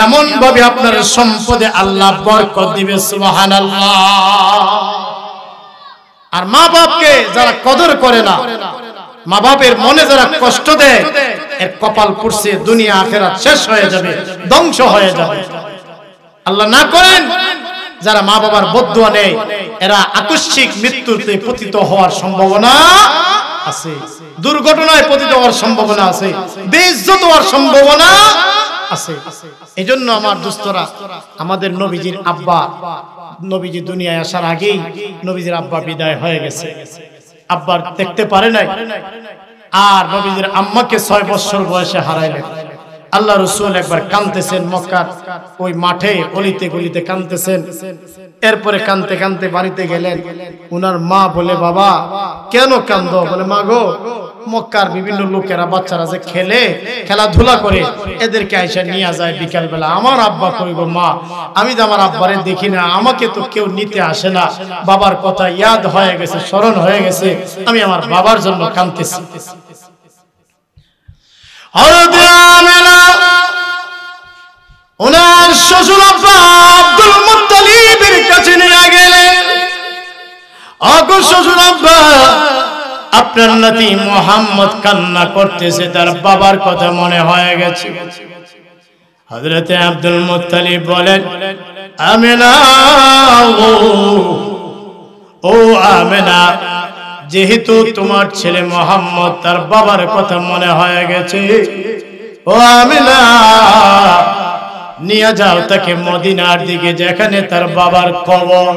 এমন ভাবে আপনার সম্পদে আল্লাহ বরকত দিবে। সুবহানাল্লাহ। আর মা বাপকে যারা কদর করে না, মা বাপের মনে যারা কষ্ট দেয়, এর কপাল পুড়ছে, দুনিয়া আখিরাত শেষ হয়ে যাবে, ধ্বংস হয়ে যাবে। আল্লাহ না করেন যারা মা বাবার বদদুয়া নেয় এরা আকস্মিক মৃত্যুতে পতিত হওয়ার সম্ভাবনা আছে, দুর্ঘটনায় পতিত হওয়ার সম্ভাবনা আছে, বেইজ্জত হওয়ার সম্ভাবনা আছে। এজন্য আমার দোস্তরা, আমাদের নবীজির আব্বা, নবীজি দুনিয়ায় আসার আগেই নবীজির আব্বা বিদায় হয়ে গেছে, আব্বার দেখতে পারে নাই। আর নবীজির আম্মাকে 6 বছর বয়সে হারাইলেন। আল্লাহ রাসূল একবার কাঁদতেছেন, মক্কার ওই মাঠে অলিতে গলিতে কাঁদতেছেন। এরপরে কাঁদতে কাঁদতে বাড়িতে গেলেন। উনার মা বলে, বাবা কেন কাঁদো? বলে, মা গো, মক্কার বিভিন্ন লোকেরা বাচ্চারা যে খেলে, খেলাধুলা করে, এদেরকে আইসা নিয়ে যায় বিকাল বেলা। আমার আব্বা কই গো মা, আমি তো আমার আব্বারে দেখি না, আমাকে তো কেউ নিতে আসে না, বাবার কথা ইয়াদ হয়ে গেছে, স্মরণ হয়ে গেছে, আমি আমার বাবার জন্য কাঁদতেছি। হযরত আমিনা ওনার শ্বশুর আব্বা আব্দুল মুত্তালিবের কাছে নিয়ে গেলেন। ওগো শ্বশুর আব্বা, আপনার নাতি মুহাম্মদ কান্না করতেছে, তার বাবার কথা মনে হয়ে গেছে। হযরত আব্দুল মুত্তালিব বলেন, আমিনা ও আমিনা, যেহেতু তোমার ছেলে মুহাম্মদ তার বাবার কথা মনে হয়ে গেছে, ও আমিনা নিয়ে যাও তাকে মদিনার দিকে, যেখানে তার বাবার কবর।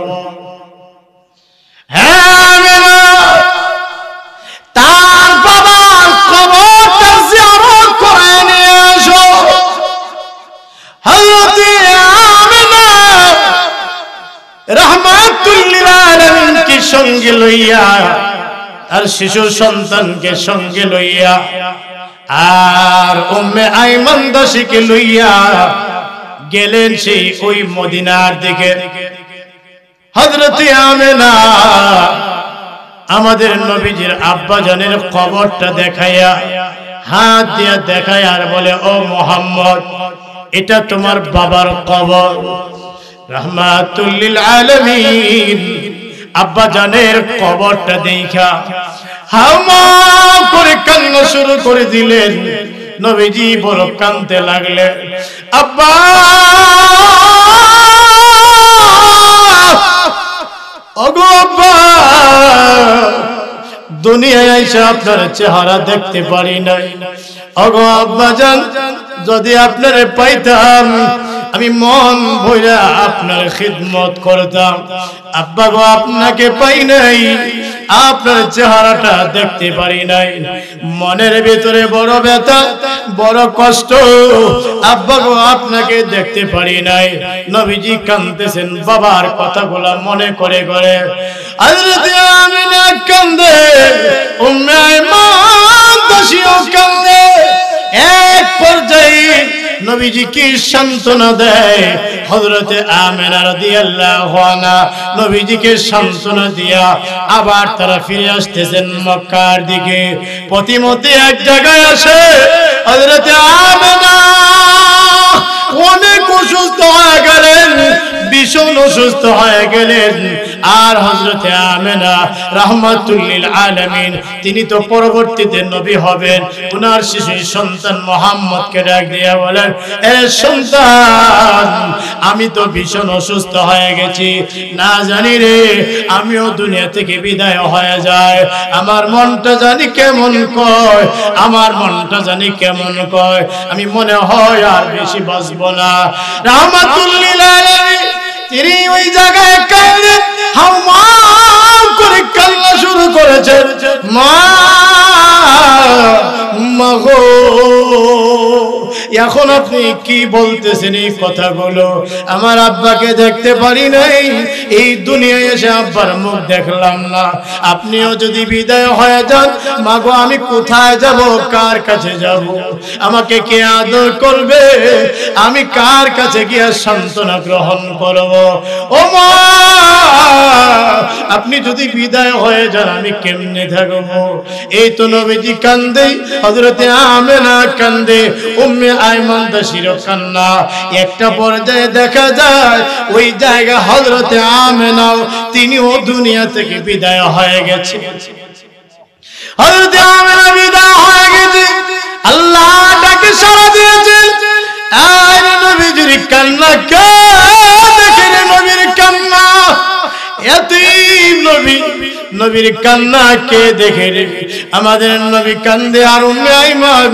হ্যাঁ আমিনা, তার বাবার কবরটা জিয়ারত করে নিয়ে আসো। হযরত আমিনা রাহমাতুল লিল আলামিনকে সঙ্গে লইয়া, আর শিশু সন্তানকে সঙ্গে লইয়া, আর উম্মে আইমান দাসীকে লইয়া গেলেন সেই ওই মদিনার দিকে। হযরত আমিনা আমাদের নবীজির আব্বা জানের কবরটা দেখাইয়া, হাত দিয়ে দেখায় আর বলে, ও মুহাম্মদ, এটা তোমার বাবার কবর। রাহমাতুল লিল আলামিন আব্বা জানের কবরটা দেখা হামা করে কান্না শুরু করে দিলেন। নবীজি বড় কাঁদতে লাগলেন। আব্বা, ওগো আব্বা, দুনিয়ায় আইসা আপনার চেহারা দেখতে পারি নাই। ওগো আব্বা জান, যদি আপনারে পাইতাম আমি মন ভইরা আপনার খিদমত করতাম। আব্বা গো, আপনাকে পাই নাই, আপনার চেহারাটা দেখতে পারি নাই, মনের ভিতরে বড় ব্যথা, বড় কষ্ট। আব্বা গো, আপনাকে দেখতে পারি নাই। নবীজি কাঁদতেছেন বাবার কথাগুলা মনে করে করে। হযরত আমিনা কান্দে, উম্মে আইমান দাসীও কান্দে। এক পর্যায়ে নবীজি কি সান্ত্বনা দেয়। হযরতে আমেনা রাদিয়াল্লাহু আনহা নবীজিকে সান্ত্বনা দিয়া আবার তারা ফিরে আসতেছেন মক্কার দিকে। পথিমধ্যে এক জায়গায় আসে হযরতে আমেনা অনেক অসুস্থ হয়ে গেলেন, ভীষণ অসুস্থ হয়ে গেলেন। আর হযরতে আমেনা রাহমাতুল লিল আলামিন তিনি তো পরবর্তীতে নবী হবেন। ওনার শিশু সন্তান মুহাম্মদকে ডাক দিয়া বলেন, এ সন্তান, আমি তো ভীষণ অসুস্থ হয়ে গেছি, না জানি রে আমিও দুনিয়া থেকে বিদায় হয়ে যায়। আমার মনটা জানি কেমন কয়, আমার মনটা জানি কেমন কয়, আমি মনে হয় আর বেশি বাঁচব না। রাহমাতুল লিল আলামিন তিনি ওই জায়গায় কাঁদে হাউমাউ করে কান্না শুরু করেছেন। মা মাগো, এখন আপনি কি বলতেছেন এই কথাগুলো? আমার আব্বাকে দেখতে পারি নাই, এই দুনিয়ায় এসে আব্বার মুখ দেখলাম না। আপনিও যদি বিদায় হয়ে যান, মাগো আমি কোথায় যাব, কার কাছে যাব? আমাকে কে আদর করবে? আমি কার কাছে গিয়ে সান্ত্বনা গ্রহণ করব? ও মা, আপনি যদি বিদায় হয়ে যান আমি কেমনে থাকবো? এই তো নবীজি কান্দে, হযরতে আমেনা কান্দে, উম্মে আইমান দাসিরও কান্না। একটা পর্যায়ে দেখা যায় ওই জায়গা হযরতে আমেনাও তিনিও দুনিয়া থেকে বিদায় হয়ে গেছে। হযরতে আমেনা বিদায় হয়ে গেছে, আল্লাহ তাকে সাড়া দিয়েছেন। আর নবীজির কান্না কে দেখে রে? নবীর কান্না, এতিম নবী, নবীর কান্না কে দেখে রে? আমাদের নবী কান্দে আর উম্মে আইমান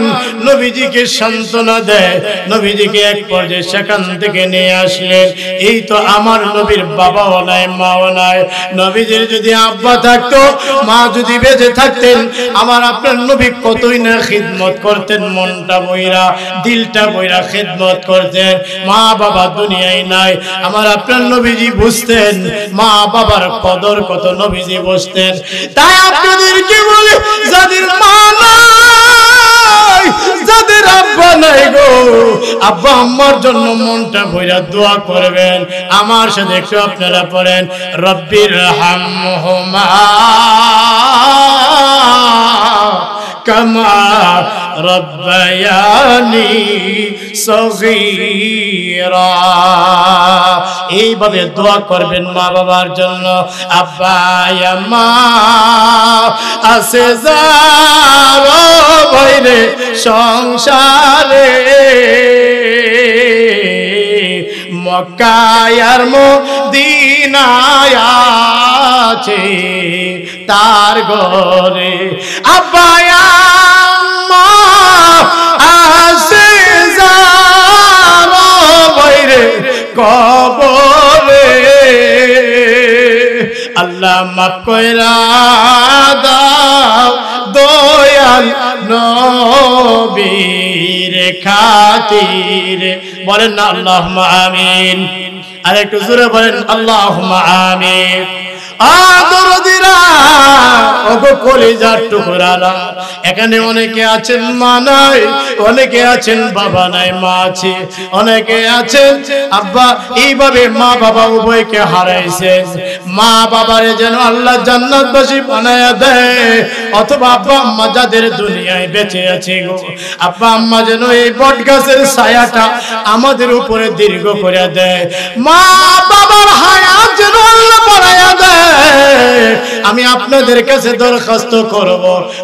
নবীজিকে সান্ত্বনা দেয়। নবীজিকে এক পর্যায়ে সেখান থেকে নিয়ে আসলেন। এই তো আমার নবীর বাবাও নাই, মাও নাই। নবীজির যদি আব্বা থাকতো, মা যদি বেঁচে থাকতেন, আমার আপনার নবী কতই না খিদমত করতেন, মনটা বইরা দিলটা বইরা খিদমত করতেন। মা বাবা দুনিয়ায় নাই, আমার আপনার নবীজি বুঝতেন মা বাবার কদর কত, নবীজি বুঝতেন। তাই আপনাদেরকে বলি, যাদের মা নাই, যাদের আব্বা নাই গো, আব্বা আম্মার জন্য মনটা ভইরা দোয়া করবেন। আমার সাথে একটু আপনারা পড়েন, রব্বির হামহুমা কামা রব্বায়ানি সগীরা। এইভাবে দোয়া করবেন মা বাবার জন্য। আব্বা আম্মা আছে যারা বাইরে সংসারে, মক্কায় আর মদিনায় আছে তার ঘরে। আব্বা আম্মা আছে যারা বাইরে কবরে, আল্লাহ মাফ কইরা দাও দয়াল নবীর খাতিরে। বলেন না আল্লাহুম্মা আমিন। আর একটু জোরে বলেন আল্লাহুম্মা আমিন। আদরদিরা, ওগো কলিজার টুকরারা, এখানে অনেকে আছেন মা নাই, অনেকে আছেন বাবা নাই, মা আছে। অনেকে আছেন আব্বা, এইভাবে মা বাবা উভয়কে হারাইছেন। মা বাবারে যেন আল্লাহ জান্নাতবাসী বানায়া দেয়, অথবা আব্বা আম্মা যাদের দুনিয়ায় বেঁচে আছে গো, আব্বা আম্মা যেন এই বটগাছের ছায়াটা আমাদের উপরে দীর্ঘ করে দেয়। মা বাবার হায়াত যেন আল্লাহ বাড়ায়া দেয়। আমি আপনাদের কাছে দরখাস্ত করব,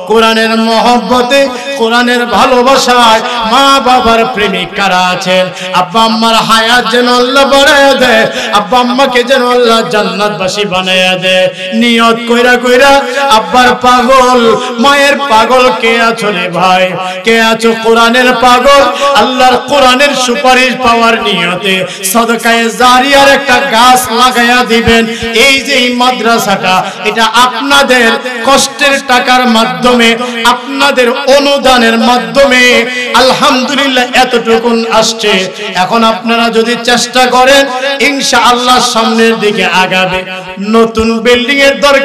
কোরআনের মহব্বতে, কোরআনের ভালোবাসায় মা বাবার প্রেমিক কারা আছেন, আব্বা আম্মার হায়াত যেন আল্লাহ বাড়ায়া দেয়, আব্বা আম্মাকে যেন আল্লাহ জান্নাতবাসী বানায়া দেয়। নিয়ত কইরা কইরা আব্বার পাগল, মায়ের পাগল কে আছো রে ভাই? কে আছো কোরআনের পাগল? আল্লাহর কোরআনের সুপারিশ পাওয়ার নিয়তে সদকায়ে জারিয়ার একটা গাছ লাগায়া দিবেন। এই যে এই মাদ্রাসাটা, এটা আপনাদের কষ্টের টাকার মাধ্যমে, আপনাদের অনুদানের মাধ্যমে আলহামদুলিল্লাহ এতটুকুন আসছে। এখন আপনারা যদি চেষ্টা করেন, ইনশাআল্লাহ সামনের দিকে আগাবে। নতুন বিল্ডিং এর দরকার